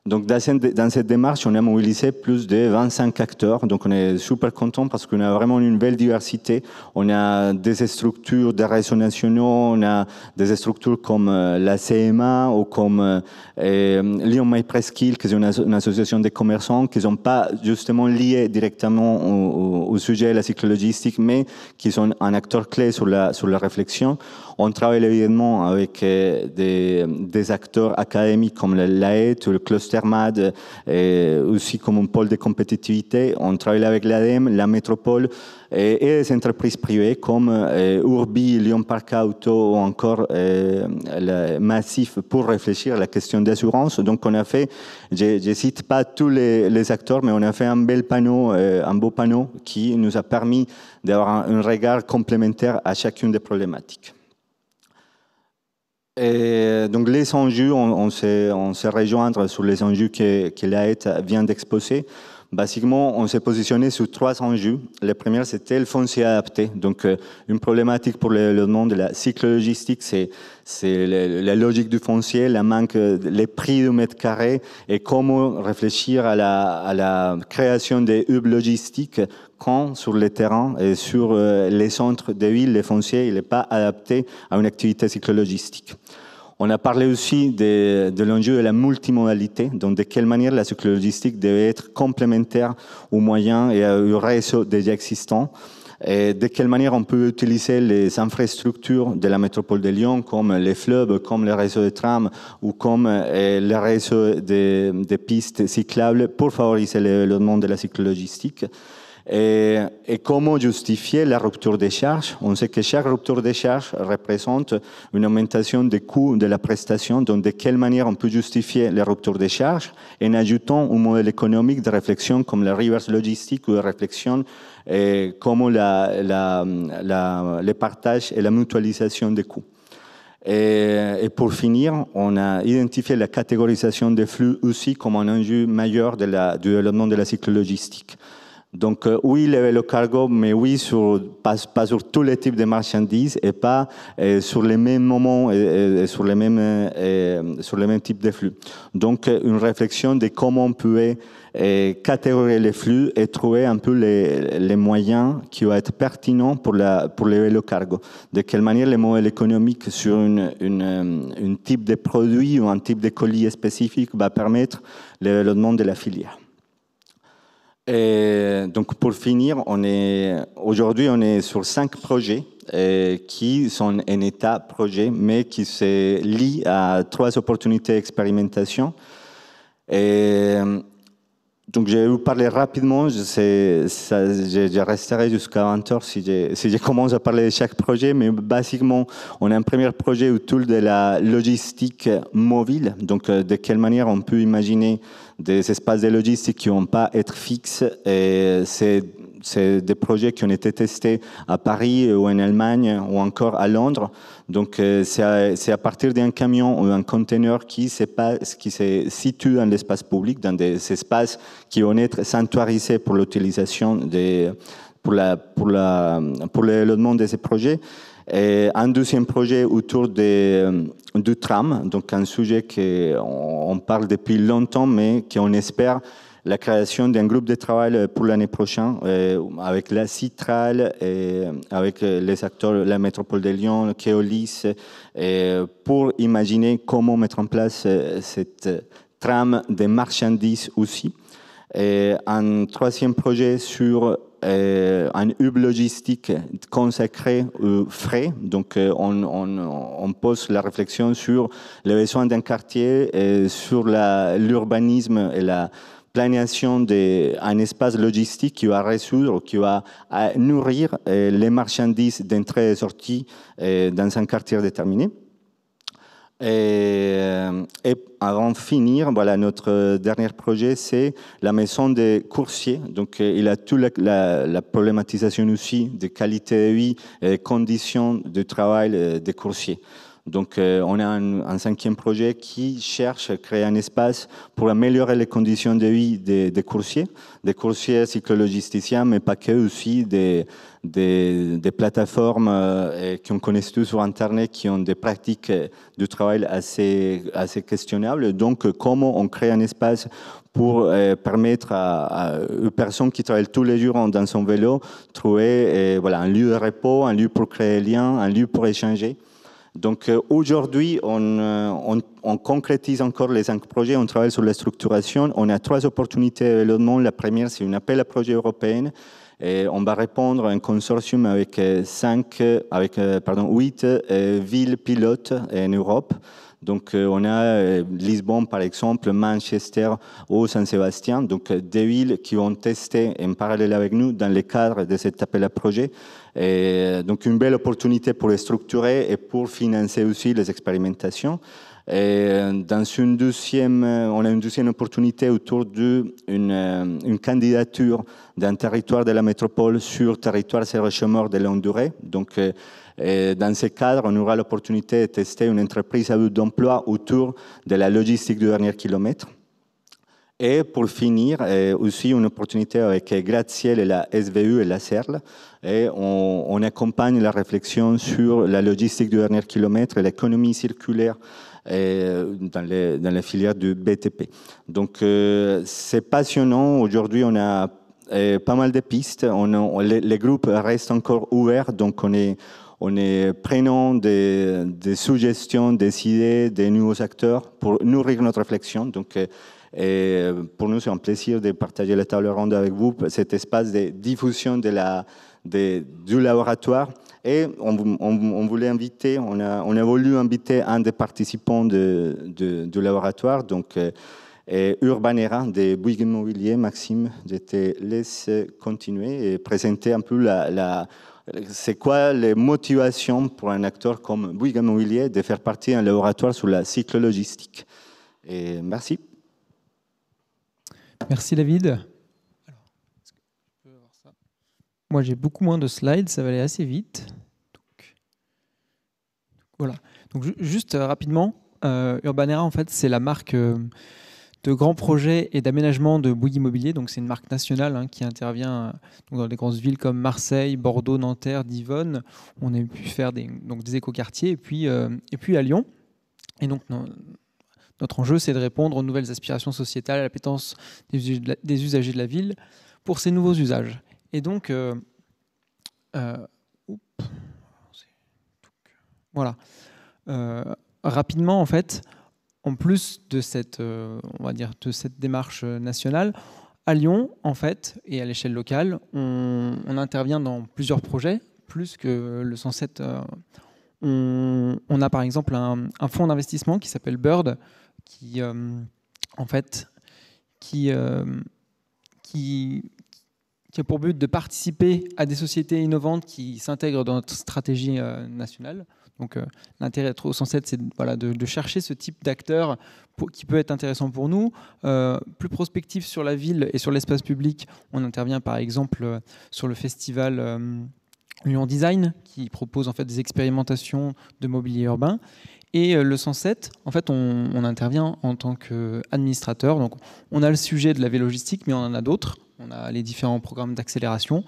Speaker 3: Donc dans cette démarche, on a mobilisé plus de 25 acteurs. Donc on est super content parce qu'on a vraiment une belle diversité. On a des structures de réseaux nationaux, on a des structures comme la CMA ou comme Lyon My Presqu'île, qui est une association de commerçants qui ne sont pas justement liés directement au sujet de la cyclo-logistique, mais qui sont un acteur clé sur la réflexion. On travaille évidemment avec des acteurs académiques comme l'AET, le cluster MAD, et aussi comme un pôle de compétitivité. On travaille avec l'ADEME, la métropole et les entreprises privées comme Urbi, Lyon Parc Auto ou encore le Massif pour réfléchir à la question d'assurance. Donc on a fait, je ne cite pas tous les acteurs, mais on a fait un beau panneau qui nous a permis d'avoir un regard complémentaire à chacune des problématiques. Et donc les enjeux, on s'est rejoindre sur les enjeux que l'AET vient d'exposer. Basiquement, on s'est positionné sur 3 enjeux. Le premier, c'était le foncier adapté. Donc, une problématique pour le monde de la cyclo-logistique, c'est la logique du foncier, les prix du mètre carré et comment réfléchir à la création des hubs logistiques quand sur le terrain et sur les centres de ville, les fonciers, il n'est pas adapté à une activité cyclo-logistique. On a parlé aussi de l'enjeu de la multimodalité, donc de quelle manière la cyclo-logistique devait être complémentaire aux moyens et au réseau déjà existants, et de quelle manière on peut utiliser les infrastructures de la métropole de Lyon, comme les fleuves, comme le réseau de trams ou comme le réseau des pistes cyclables pour favoriser le développement de la cyclo-logistique. Et comment justifier la rupture des charges? On sait que chaque rupture des charges représente une augmentation des coûts de la prestation. Donc, de quelle manière on peut justifier la rupture des charges en ajoutant un modèle économique de réflexion comme la reverse logistique ou la réflexion comme le partage et la mutualisation des coûts. Et pour finir, on a identifié la catégorisation des flux aussi comme un enjeu majeur du développement de la cyclo-logistique. Donc oui, le vélo cargo, mais oui, pas sur tous les types de marchandises et pas sur les mêmes moments et sur les mêmes types de flux. Donc une réflexion de comment on peut catégoriser les flux et trouver un peu les moyens qui vont être pertinents pour les vélos cargo. De quelle manière les modèles économiques sur un type de produit ou un type de colis spécifique va permettre le développement de la filière. Et donc pour finir, aujourd'hui on est sur 5 projets qui sont en état projet, mais qui se lient à 3 opportunités d'expérimentation. Et donc je vais vous parler rapidement, je resterai jusqu'à 20h si je commence à parler de chaque projet, mais basiquement on a un premier projet autour de la logistique mobile, donc de quelle manière on peut imaginer des espaces de logistique qui ne vont pas être fixes. Et c'est des projets qui ont été testés à Paris ou en Allemagne ou encore à Londres. Donc c'est à partir d'un camion ou d'un conteneur qui se situe dans l'espace public, dans des espaces qui vont être sanctuarisés pour l'utilisation pour le développement de ces projets. Et un deuxième projet autour du tram, donc un sujet qu'on parle depuis longtemps, mais qu'on espère la création d'un groupe de travail pour l'année prochaine avec la Citral et avec les acteurs de la métropole de Lyon, Keolis, pour imaginer comment mettre en place cette tram des marchandises aussi. Et un troisième projet sur un hub logistique consacré aux frais. Donc, on pose la réflexion sur les besoins d'un quartier, et sur l'urbanisme et la planification d'un espace logistique qui va résoudre, qui va nourrir les marchandises d'entrée et de sortie dans un quartier déterminé. Et avant de finir, voilà, notre dernier projet, c'est la maison des coursiers. Donc, il a toute la problématisation aussi de qualité de vie et conditions de travail des coursiers. Donc, on a un 5e projet qui cherche à créer un espace pour améliorer les conditions de vie des coursiers cyclologisticiens, mais pas que, aussi des plateformes qu'on connaît tous sur Internet qui ont des pratiques de travail assez questionnables. Donc, comment on crée un espace pour permettre aux personnes qui travaillent tous les jours dans son vélo trouver un lieu de repos, un lieu pour créer des liens, un lieu pour échanger. Donc aujourd'hui, on concrétise encore les 5 projets, on travaille sur la structuration. On a 3 opportunités de développement. La première, c'est un appel à projet européen. Et on va répondre à un consortium avec 8 villes pilotes en Europe. Donc, on a Lisbonne, par exemple, Manchester ou Saint-Sébastien, donc des villes qui vont tester en parallèle avec nous dans le cadre de cet appel à projet. Et donc, une belle opportunité pour les structurer et pour financer aussi les expérimentations. Et on a une deuxième opportunité autour d'une candidature d'un territoire de la métropole sur territoire zéro chômeur de longue durée. Donc, dans ce cadre, on aura l'opportunité de tester une entreprise à but d'emploi autour de la logistique du dernier kilomètre. Et pour finir, aussi une opportunité avec Gratte-Ciel et la SVU et la CERL. Et on accompagne la réflexion sur la logistique du dernier kilomètre et l'économie circulaire dans les filières du BTP. Donc, c'est passionnant. Aujourd'hui, on a pas mal de pistes. Les groupes restent encore ouverts, donc on est prenant des suggestions, des idées, des nouveaux acteurs pour nourrir notre réflexion. Donc, pour nous, c'est un plaisir de partager la table ronde avec vous, cet espace de diffusion du laboratoire. Et on voulait inviter, on a voulu inviter un des participants du laboratoire, donc Urbanera de Bouygues Immobilier. Maxime, je te laisse continuer et présenter un peu c'est quoi les motivations pour un acteur comme Bouygues Immobilier de faire partie d'un laboratoire sur la cyclo-logistique. Et merci.
Speaker 4: Merci David. Alors, est-ce que je peux avoir ça ? Moi j'ai beaucoup moins de slides, ça va aller assez vite. Donc, voilà. Donc juste rapidement, Urbanera en fait c'est la marque de grands projets et d'aménagement de Bouygues Immobilier. Donc c'est une marque nationale qui intervient dans des grandes villes comme Marseille, Bordeaux, Nanterre, Divonne. On a pu faire des écoquartiers et puis à Lyon. Et donc notre enjeu, c'est de répondre aux nouvelles aspirations sociétales, à l'appétence des usagers de la ville pour ces nouveaux usages. Et donc, voilà. Rapidement, en fait, en plus de cette démarche nationale, à Lyon, en fait, et à l'échelle locale, on intervient dans plusieurs projets, plus que le 107. On a par exemple un fonds d'investissement qui s'appelle Bird, qui a pour but de participer à des sociétés innovantes qui s'intègrent dans notre stratégie nationale. Donc l'intérêt d'être au 107, c'est de chercher ce type d'acteur qui peut être intéressant pour nous. Plus prospectif sur la ville et sur l'espace public, on intervient par exemple sur le festival Lyon Design, qui propose en fait des expérimentations de mobilier urbain. Et le 107, en fait, on intervient en tant qu'administrateur. Donc, on a le sujet de la vélogistique, mais on en a d'autres. On a les différents programmes d'accélération.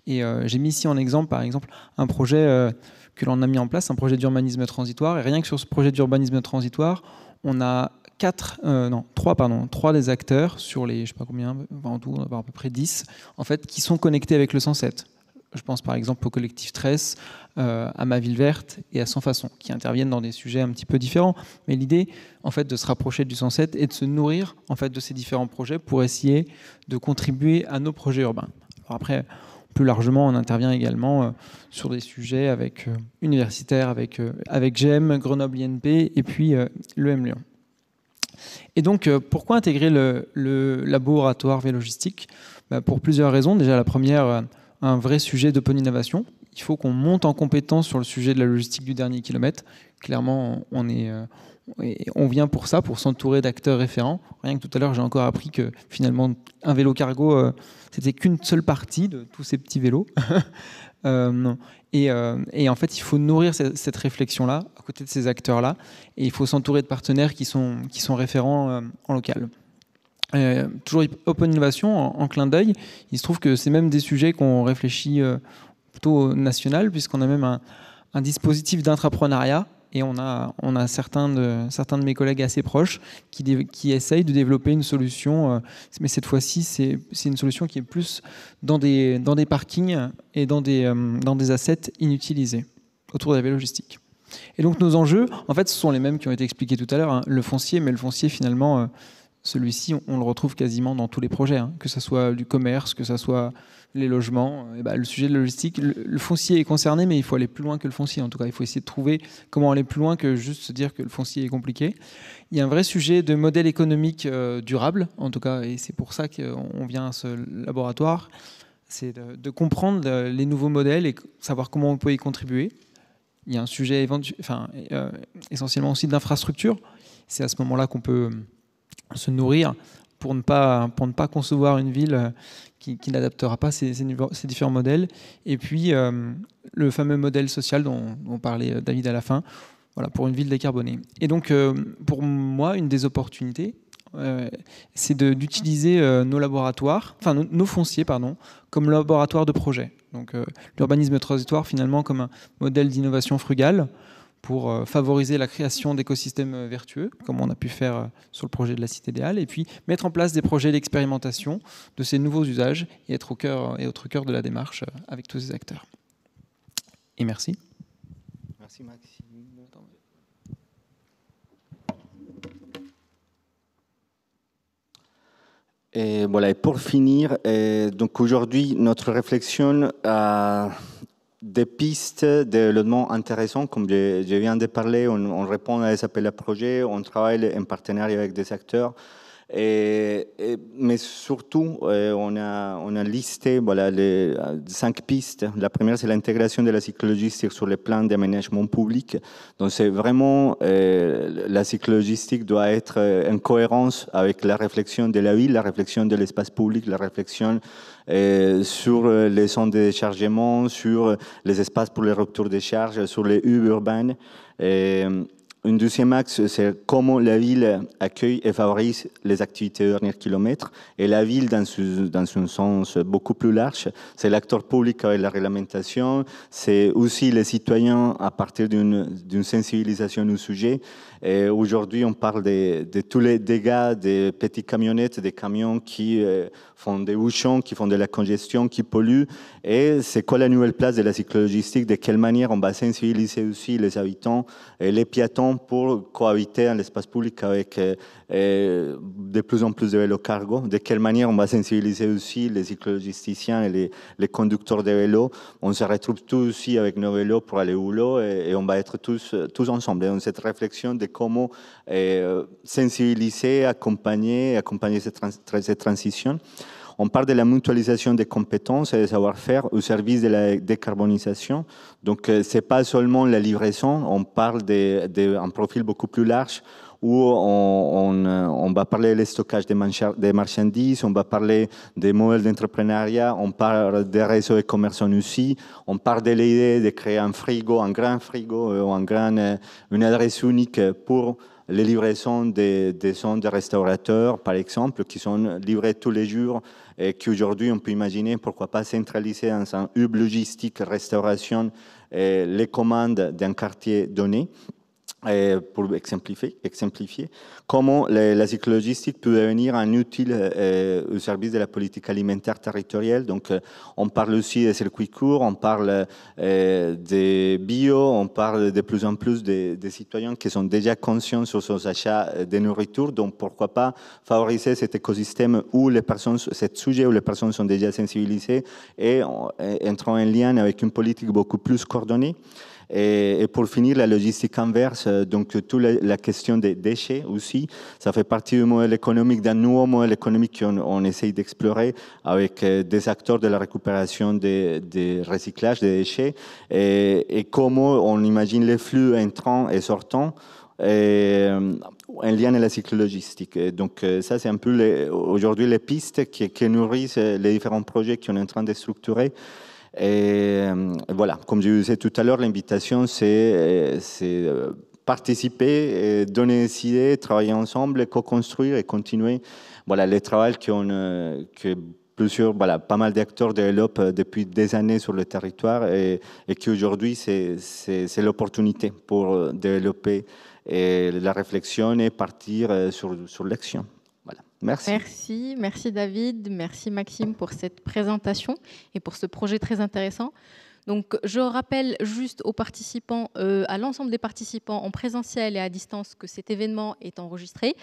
Speaker 4: Et j'ai mis ici en exemple, par exemple, un projet que l'on a mis en place, un projet d'urbanisme transitoire. Et rien que sur ce projet d'urbanisme transitoire, on a 3 des acteurs sur les, je ne sais pas combien, en tout, on va avoir à peu près 10, en fait, qui sont connectés avec le 107. Je pense par exemple au collectif Tresse, à Ma Ville Verte et à Sans Façon, qui interviennent dans des sujets un petit peu différents. Mais l'idée, en fait, de se rapprocher du 107 et de se nourrir en fait, de ces différents projets pour essayer de contribuer à nos projets urbains. Alors après, plus largement, on intervient également sur des sujets universitaires avec GEM, Grenoble INP et puis l'EM Lyon. Et donc, pourquoi intégrer le laboratoire Vélogistique ? Pour plusieurs raisons. Déjà, la première, un vrai sujet d'open innovation. Il faut qu'on monte en compétence sur le sujet de la logistique du dernier kilomètre. Clairement, on Et on vient pour ça, pour s'entourer d'acteurs référents. Rien que tout à l'heure, j'ai encore appris que finalement, un vélo cargo, c'était qu'une seule partie de tous ces petits vélos. Et en fait, il faut nourrir cette réflexion-là, à côté de ces acteurs-là, et il faut s'entourer de partenaires qui sont référents en local. Toujours Open Innovation, en clin d'œil, il se trouve que c'est même des sujets qu'on réfléchit plutôt au national, puisqu'on a même un dispositif d'intrapreneuriat, et on a certains de mes collègues assez proches qui essayent de développer une solution, mais cette fois-ci, c'est une solution qui est plus dans des parkings et dans des assets inutilisés autour de la vélogistique. Et donc nos enjeux, en fait, ce sont les mêmes qui ont été expliqués tout à l'heure, hein, le foncier, mais le foncier, finalement, celui-ci, on le retrouve quasiment dans tous les projets, hein, que ce soit du commerce, que ce soit les logements. Et le sujet de la logistique, le foncier est concerné, mais il faut aller plus loin que le foncier. En tout cas, il faut essayer de trouver comment aller plus loin que juste se dire que le foncier est compliqué. Il y a un vrai sujet de modèle économique durable, en tout cas, et c'est pour ça qu'on vient à ce laboratoire. C'est de comprendre les nouveaux modèles et savoir comment on peut y contribuer. Il y a un sujet essentiellement aussi d'infrastructure. C'est à ce moment-là qu'on peut se nourrir pour ne pas concevoir une ville qui n'adaptera pas ces différents modèles. Et puis, le fameux modèle social dont parlait David à la fin, voilà, pour une ville décarbonée. Et donc, pour moi, une des opportunités, c'est d'utiliser nos laboratoires, enfin nos fonciers, pardon, comme laboratoire de projet. Donc, l'urbanisme transitoire, finalement, comme un modèle d'innovation frugale, pour favoriser la création d'écosystèmes vertueux, comme on a pu faire sur le projet de la Cité idéale, et puis mettre en place des projets d'expérimentation de ces nouveaux usages et être au cœur de la démarche avec tous ces acteurs. Et merci.
Speaker 3: Merci Maxime. Et voilà, et pour finir, donc aujourd'hui, notre réflexion a des pistes de développement intéressantes, comme je viens de parler, on répond à des appels à projets, on travaille en partenariat avec des acteurs, mais surtout, on a listé voilà, les 5 pistes. La première, c'est l'intégration de la cyclologistique sur les plans d'aménagement public. Donc, c'est vraiment, la cyclologistique doit être en cohérence avec la réflexion de la ville, la réflexion de l'espace public, la réflexion sur les zones de déchargement, sur les espaces pour les ruptures de charge, sur les hubs urbaines. Une deuxième axe, c'est comment la ville accueille et favorise les activités de dernier kilomètre. Et la ville, dans un sens beaucoup plus large, c'est l'acteur public avec la réglementation, c'est aussi les citoyens à partir d'une sensibilisation au sujet. Et aujourd'hui, on parle de tous les dégâts des petites camionnettes, des camions qui font des bouchons, qui font de la congestion, qui polluent. Et c'est quoi la nouvelle place de la cyclologistique? De quelle manière on va sensibiliser aussi les habitants et les piétons pour cohabiter dans l'espace public avec de plus en plus de vélos cargo? De quelle manière on va sensibiliser aussi les cyclologisticiens et les conducteurs de vélos? On se retrouve tous aussi avec nos vélos pour aller au boulot et on va être tous ensemble dans cette réflexion de comment sensibiliser, accompagner cette transition. On parle de la mutualisation des compétences et des savoir-faire au service de la décarbonisation. Donc, ce n'est pas seulement la livraison, on parle d'un profil beaucoup plus large où on va parler du stockage des marchandises, on va parler des modèles d'entrepreneuriat, on parle des réseaux de commerçants aussi, on parle de l'idée de créer un grand frigo ou une adresse unique pour les livraisons des zones de restaurateurs, par exemple, qui sont livrées tous les jours et qu'aujourd'hui, on peut imaginer, pourquoi pas centraliser dans un hub logistique, restauration, les commandes d'un quartier donné. Pour exemplifier comment la cyclologistique peut devenir un outil au service de la politique alimentaire territoriale. Donc, on parle aussi des circuits courts, on parle des bio, on parle de plus en plus des citoyens qui sont déjà conscients sur leurs achats de nourriture. Donc, pourquoi pas favoriser cet écosystème où cet sujet où les personnes sont déjà sensibilisées et entrant en lien avec une politique beaucoup plus coordonnée. Et pour finir, la logistique inverse, donc toute la question des déchets aussi, ça fait partie du modèle économique, d'un nouveau modèle économique qu'on essaye d'explorer avec des acteurs de la récupération des recyclages des déchets et comment on imagine les flux entrants et sortants un lien à la cyclo-logistique. Et donc ça, c'est un peu aujourd'hui les pistes qui nourrissent les différents projets qu'on est en train de structurer. Et voilà, comme je disais tout à l'heure, l'invitation, c'est participer, donner des idées, travailler ensemble, co-construire et continuer. Voilà, les travaux que plusieurs, voilà, pas mal d'acteurs développent depuis des années sur le territoire et qui aujourd'hui, c'est l'opportunité pour développer la réflexion et partir sur l'action. Voilà. Merci.
Speaker 1: Merci David, merci Maxime pour cette présentation et pour ce projet très intéressant. Donc, je rappelle juste aux participants, à l'ensemble des participants en présentiel et à distance, que cet événement est enregistré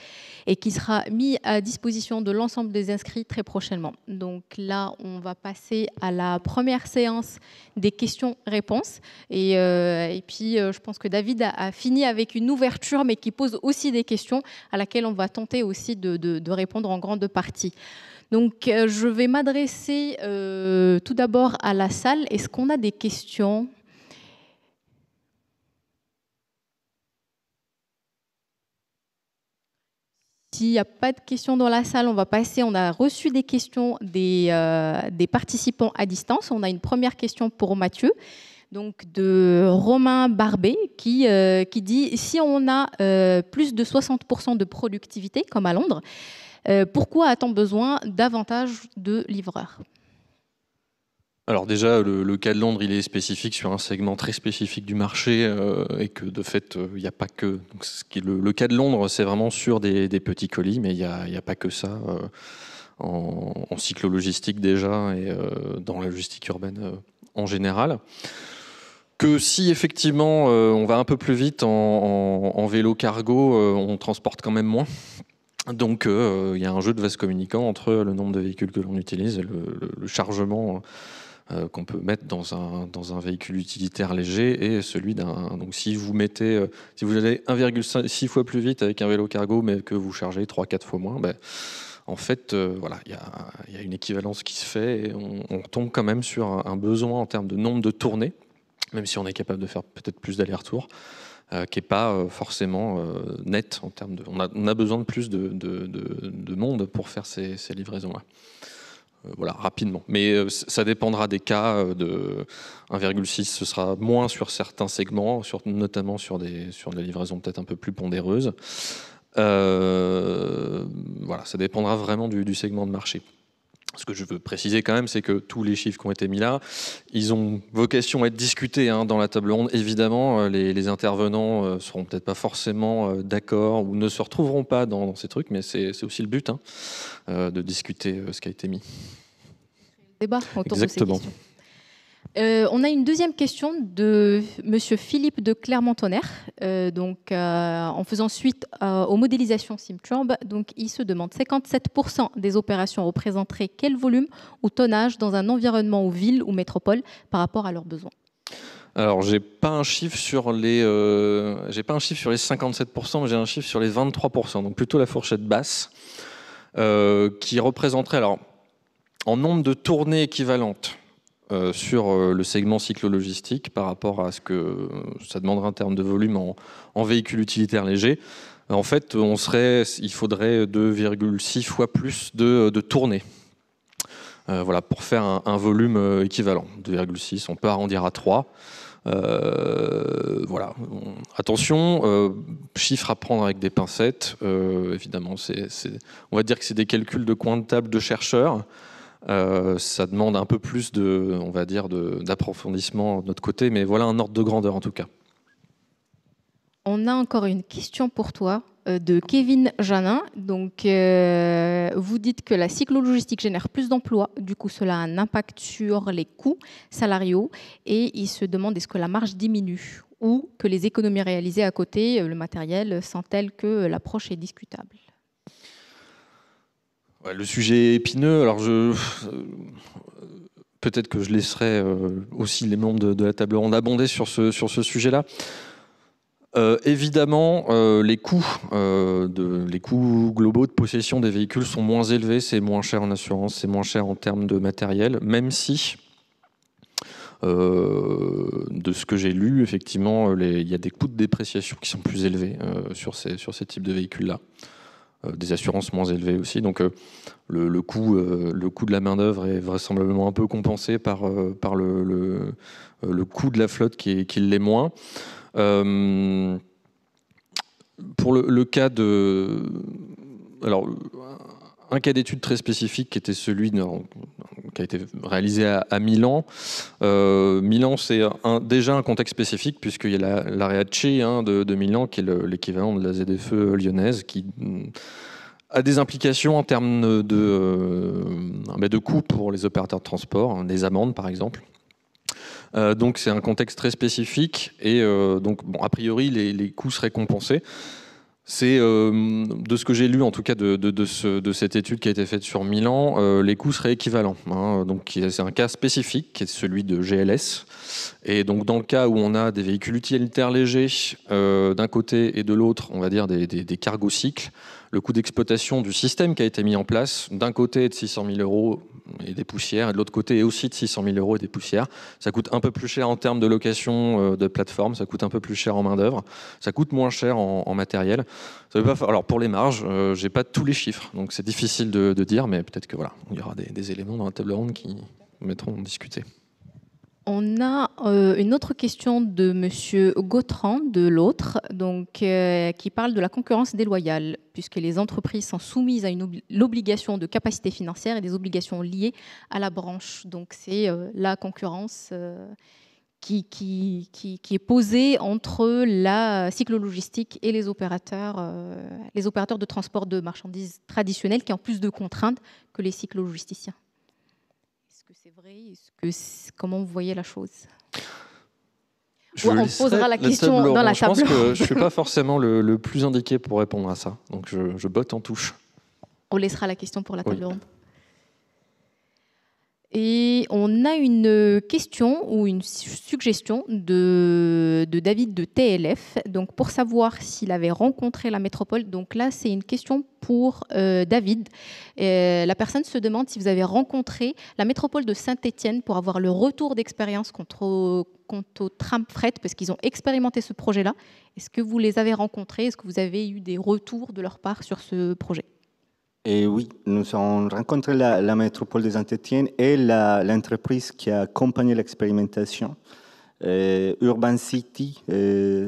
Speaker 1: et qui sera mis à disposition de l'ensemble des inscrits très prochainement. Donc là, on va passer à la première séance des questions-réponses. Et puis, je pense que David a fini avec une ouverture, mais qui pose aussi des questions à laquelle on va tenter aussi de répondre en grande partie. Donc, je vais m'adresser tout d'abord à la salle. Est-ce qu'on a des questions ? S'il n'y a pas de questions dans la salle, on va passer. On a reçu des questions des participants à distance. On a une première question pour Mathieu, donc de Romain Barbet, qui dit « Si on a plus de 60% de productivité, comme à Londres, pourquoi a-t-on besoin davantage de livreurs ?»
Speaker 2: Alors déjà, le cas de Londres, il est spécifique sur un segment très spécifique du marché et que de fait, il n'y a pas que... Donc, le cas de Londres, c'est vraiment sur des petits colis, mais il n'y a pas que ça en cyclo-logistique déjà et dans la logistique urbaine en général. Que si effectivement on va un peu plus vite en vélo cargo, on transporte quand même moins. Donc il y a un jeu de vase communicant entre le nombre de véhicules que l'on utilise et le chargement qu'on peut mettre dans un véhicule utilitaire léger et celui d'un... Donc si vous allez 1,6 fois plus vite avec un vélo cargo mais que vous chargez 3-4 fois moins, en fait, voilà, il y a une équivalence qui se fait et on tombe quand même sur un besoin en termes de nombre de tournées, même si on est capable de faire peut-être plus d'allers-retours, qui n'est pas forcément net en termes de... On a besoin de plus de monde pour faire ces livraisons-là. Voilà, rapidement. Mais ça dépendra des cas. De 1,6, ce sera moins sur certains segments, notamment sur des livraisons peut-être un peu plus pondéreuses. Voilà, ça dépendra vraiment du segment de marché. Ce que je veux préciser quand même, c'est que tous les chiffres qui ont été mis là, ils ont vocation à être discutés dans la table ronde. Évidemment, les intervenants seront peut-être pas forcément d'accord ou ne se retrouveront pas dans ces trucs, mais c'est aussi le but de discuter ce qui a été mis.
Speaker 1: Débat autour
Speaker 2: Exactement.
Speaker 1: De ces questions. On a une deuxième question de Monsieur Philippe de Clermont-Tonnerre, en faisant suite aux modélisations SimTurb. Donc, il se demande 57% des opérations représenteraient quel volume ou tonnage dans un environnement ou ville ou métropole par rapport à leurs besoins?
Speaker 2: Alors, j'ai pas un chiffre sur les 57%, mais j'ai un chiffre sur les 23%. Donc, plutôt la fourchette basse, qui représenterait, alors, en nombre de tournées équivalentes. Sur le segment cyclo-logistique par rapport à ce que ça demanderait en termes de volume en véhicule utilitaire léger. En fait, il faudrait 2,6 fois plus de tournées voilà, pour faire un volume équivalent. 2,6, on peut arrondir à 3. Voilà. Attention, chiffres à prendre avec des pincettes. Évidemment, on va dire que c'est des calculs de coin de table de chercheurs. Ça demande un peu plus d'approfondissement de notre côté, mais voilà un ordre de grandeur en tout cas.
Speaker 1: On a encore une question pour toi de Kevin Janin. Donc, vous dites que la cyclo-logistique génère plus d'emplois, du coup cela a un impact sur les coûts salariaux et il se demande est-ce que la marge diminue ou que les économies réalisées à côté, le matériel, sont-elles que l'approche est discutable?
Speaker 2: Le sujet est épineux, alors peut-être que je laisserai aussi les membres de la table ronde abonder sur ce sujet-là. Évidemment, les coûts globaux de possession des véhicules sont moins élevés, c'est moins cher en assurance, c'est moins cher en termes de matériel, même si De ce que j'ai lu, effectivement, il y a des coûts de dépréciation qui sont plus élevés sur ces types de véhicules-là. Des assurances moins élevées aussi. Donc le coût de la main-d'œuvre est vraisemblablement un peu compensé par le coût de la flotte qui l'est moins. Pour le cas de... Alors, un cas d'étude très spécifique qui était celui qui a été réalisé à Milan. Milan, c'est déjà un contexte spécifique puisqu'il y a l'area CE de Milan qui est l'équivalent de la ZFE lyonnaise qui a des implications en termes de coûts pour les opérateurs de transport, des amendes par exemple. Donc c'est un contexte très spécifique et donc bon, a priori les coûts seraient compensés. C'est de ce que j'ai lu en tout cas de cette étude qui a été faite sur Milan, les coûts seraient équivalents. Donc c'est un cas spécifique qui est celui de GLS. Et donc dans le cas où on a des véhicules utilitaires légers d'un côté et de l'autre, on va dire des cargos cycles, le coût d'exploitation du système qui a été mis en place, d'un côté est de 600 000 € et des poussières, et de l'autre côté est aussi de 600 000 € et des poussières. Ça coûte un peu plus cher en termes de location de plateforme, ça coûte un peu plus cher en main-d'œuvre, ça coûte moins cher en matériel. Ça veut pas, alors pour les marges, j'ai pas tous les chiffres, donc c'est difficile de dire, mais peut-être que voilà, il y aura des éléments dans la table ronde qui mettront à discuter.
Speaker 1: On a une autre question de Monsieur Gautran, de l'autre, donc qui parle de la concurrence déloyale, puisque les entreprises sont soumises à l'obligation de capacité financière et des obligations liées à la branche. Donc c'est la concurrence qui est posée entre la cyclo-logistique et les opérateurs de transport de marchandises traditionnels, qui ont plus de contraintes que les cyclo-logisticiens. C'est vrai? Comment vous voyez la chose? On posera la question dans la table.
Speaker 2: Je pense que je ne suis pas forcément le plus indiqué pour répondre à ça. Donc je botte en touche.
Speaker 1: On laissera la question pour la table ronde. Et on a une question ou une suggestion de David de TLF, donc pour savoir s'il avait rencontré la métropole. Donc là, c'est une question pour David. La personne se demande si vous avez rencontré la métropole de Saint-Étienne pour avoir le retour d'expérience quant au tram fret, parce qu'ils ont expérimenté ce projet-là. Est-ce que vous les avez rencontrés? Est-ce que vous avez eu des retours de leur part sur ce projet?
Speaker 3: Et oui, nous avons rencontré la métropole de Saint-Étienne et l'entreprise qui a accompagné l'expérimentation, Urban City. Les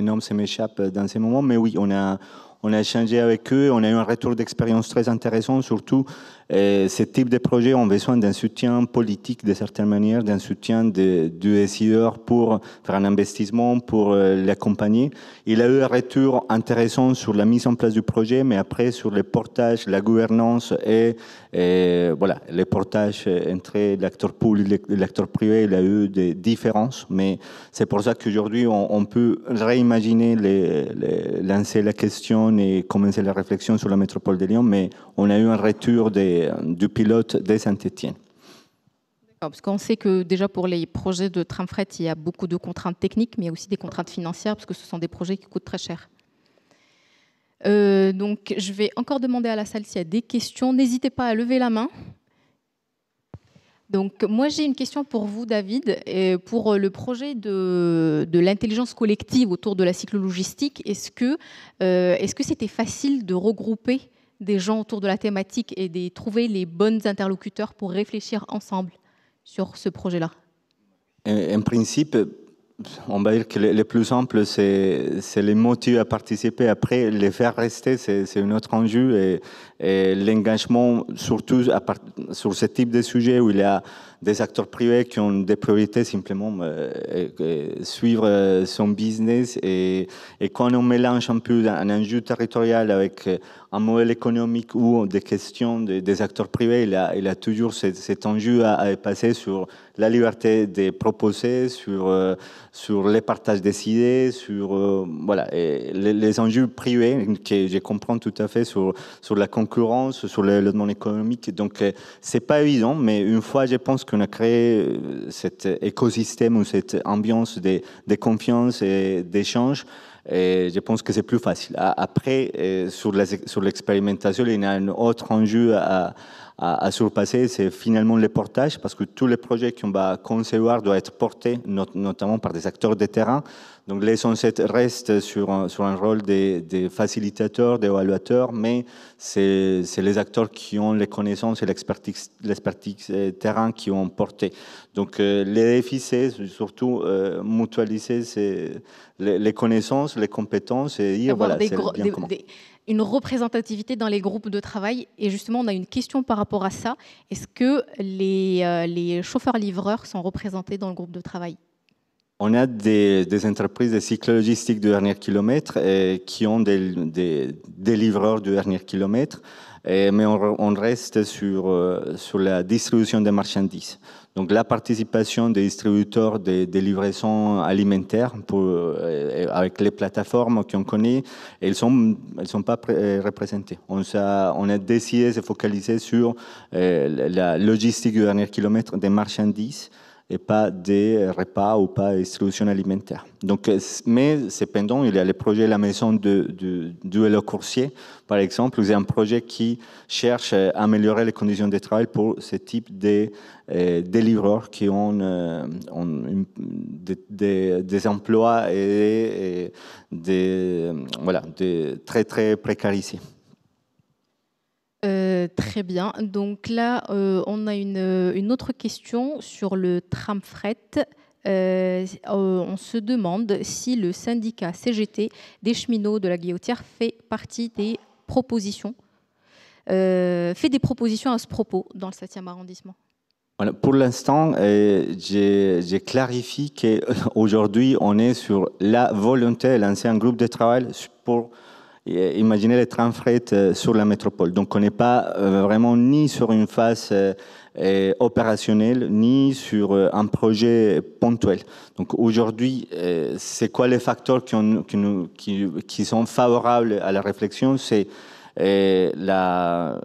Speaker 3: noms se m'échappent dans ces moments, mais oui, on a échangé avec eux, on a eu un retour d'expérience très intéressant, surtout ce type de projet ont besoin d'un soutien politique de certaine manière, d'un soutien du SIER pour faire un investissement, pour l'accompagner. Il a eu un retour intéressant sur la mise en place du projet, mais après sur le portage, la gouvernance et voilà, le portage entre l'acteur public et l'acteur privé, il a eu des différences, mais c'est pour ça qu'aujourd'hui on peut réimaginer, lancer la question et commencer la réflexion sur la métropole de Lyon, mais on a eu un retour du pilote de Saint-Étienne.
Speaker 1: Parce qu'on sait que déjà pour les projets de tram fret, il y a beaucoup de contraintes techniques, mais il y a aussi des contraintes financières, parce que ce sont des projets qui coûtent très cher. Donc je vais encore demander à la salle s'il y a des questions. N'hésitez pas à lever la main. Donc moi j'ai une question pour vous, David, pour le projet de l'intelligence collective autour de la cyclo-logistique. Est-ce que c'était facile de regrouper des gens autour de la thématique et de trouver les bons interlocuteurs pour réfléchir ensemble sur ce projet-là?
Speaker 3: En principe, on va dire que le plus simple, c'est les motiver à participer. Après, les faire rester, c'est un autre enjeu. Et l'engagement, surtout sur ce type de sujet où il y a des acteurs privés qui ont des priorités, simplement suivre son business. Et quand on mélange un peu un enjeu territorial avec un modèle économique ou des questions des acteurs privés, il a toujours cet enjeu à passer sur la liberté de proposer, sur les partages des idées, sur voilà, les enjeux privés que je comprends tout à fait sur la concurrence, sur le développement économique. Donc c'est pas évident, mais une fois, je pense qu'on a créé cet écosystème ou cette ambiance de confiance et d'échange, Et je pense que c'est plus facile. Après, sur l'expérimentation, il y a un autre enjeu à surpasser, c'est finalement le portage, parce que tous les projets qu'on va concevoir doivent être portés, notamment par des acteurs de terrain. Donc les 107 restent sur un rôle des facilitateurs, d'évaluateurs, mais c'est les acteurs qui ont les connaissances et l'expertise terrain qui ont porté. Donc les défis, c'est surtout mutualiser les connaissances, les compétences et dire voilà, c'est bien comment.
Speaker 1: Une représentativité dans les groupes de travail. Et justement, on a une question par rapport à ça. Est-ce que les chauffeurs-livreurs sont représentés dans le groupe de travail?
Speaker 3: On a des entreprises de cycle logistique de dernier kilomètre qui ont des livreurs de dernier kilomètre, mais on reste sur la distribution des marchandises. Donc la participation des distributeurs des livraisons alimentaires avec les plateformes qu'on connaît, elles sont pas représentées. On a décidé de se focaliser sur la logistique du dernier kilomètre des marchandises et pas des repas ou pas des distributions alimentaires. Donc, mais cependant, il y a le projet La Maison du Vélo Coursier, par exemple, c'est un projet qui cherche à améliorer les conditions de travail pour ce type de livreurs qui ont des emplois et très, très précarisés.
Speaker 1: Très bien. Donc là, on a une autre question sur le tram fret. On se demande si le syndicat CGT des cheminots de la Guillotière fait partie des propositions, fait des propositions à ce propos dans le 7e arrondissement.
Speaker 3: Voilà, pour l'instant, j'ai clarifié qu'aujourd'hui, on est sur la volonté de lancer un groupe de travail pour imaginer les trams fret sur la métropole. Donc, on n'est pas vraiment ni sur une phase opérationnelle, ni sur un projet ponctuel. Donc, aujourd'hui, c'est quoi les facteurs qui sont favorables à la réflexion? C'est la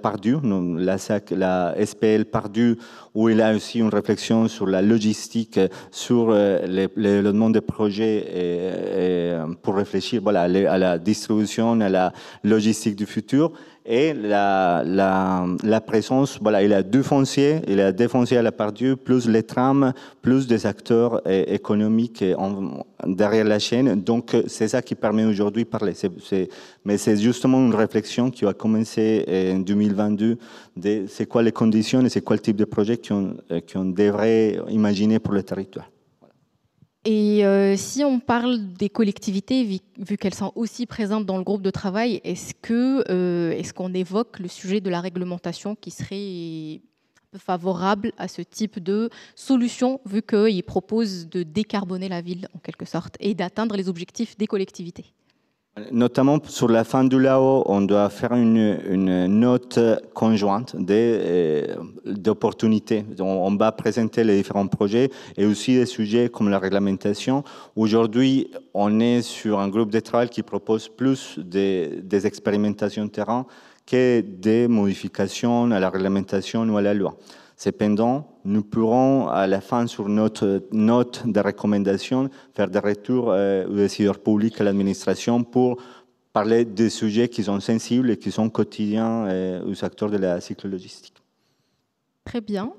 Speaker 3: Pardue, la SPL Pardue, où il y a aussi une réflexion sur la logistique, sur le développement des projets pour réfléchir à la distribution, à la logistique du futur. Et la présence, il y a deux fonciers, il y a des fonciers à la Pardue, plus les trams, plus des acteurs économiques derrière la chaîne. Donc, c'est ça qui permet aujourd'hui de parler. Mais c'est justement une réflexion qui va commencer en 2022 de c'est quoi les conditions et c'est quoi le type de projet qu'on devrait imaginer pour le territoire.
Speaker 1: Et si on parle des collectivités, vu qu'elles sont aussi présentes dans le groupe de travail, est-ce qu'on évoque le sujet de la réglementation qui serait un peu favorable à ce type de solution, vu qu'ils proposent de décarboner la ville en quelque sorte et d'atteindre les objectifs des collectivités?
Speaker 3: Notamment sur la fin du LAO, on doit faire une note conjointe d'opportunités. On va présenter les différents projets et aussi des sujets comme la réglementation. Aujourd'hui, on est sur un groupe de travail qui propose plus des expérimentations de terrain que des modifications à la réglementation ou à la loi. Cependant, nous pourrons, à la fin, sur notre note de recommandation, faire des retours aux décideurs publics, à l'administration, pour parler des sujets qui sont sensibles et qui sont quotidiens aux acteurs de la cycle logistique.
Speaker 1: Très bien.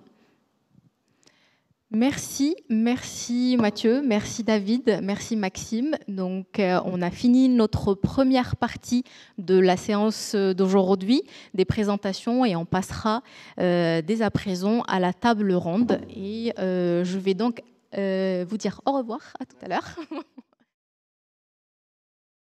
Speaker 1: Merci Mathieu, merci David, merci Maxime. Donc on a fini notre première partie de la séance d'aujourd'hui, des présentations, et on passera dès à présent à la table ronde. Et je vais donc vous dire au revoir, à tout à l'heure.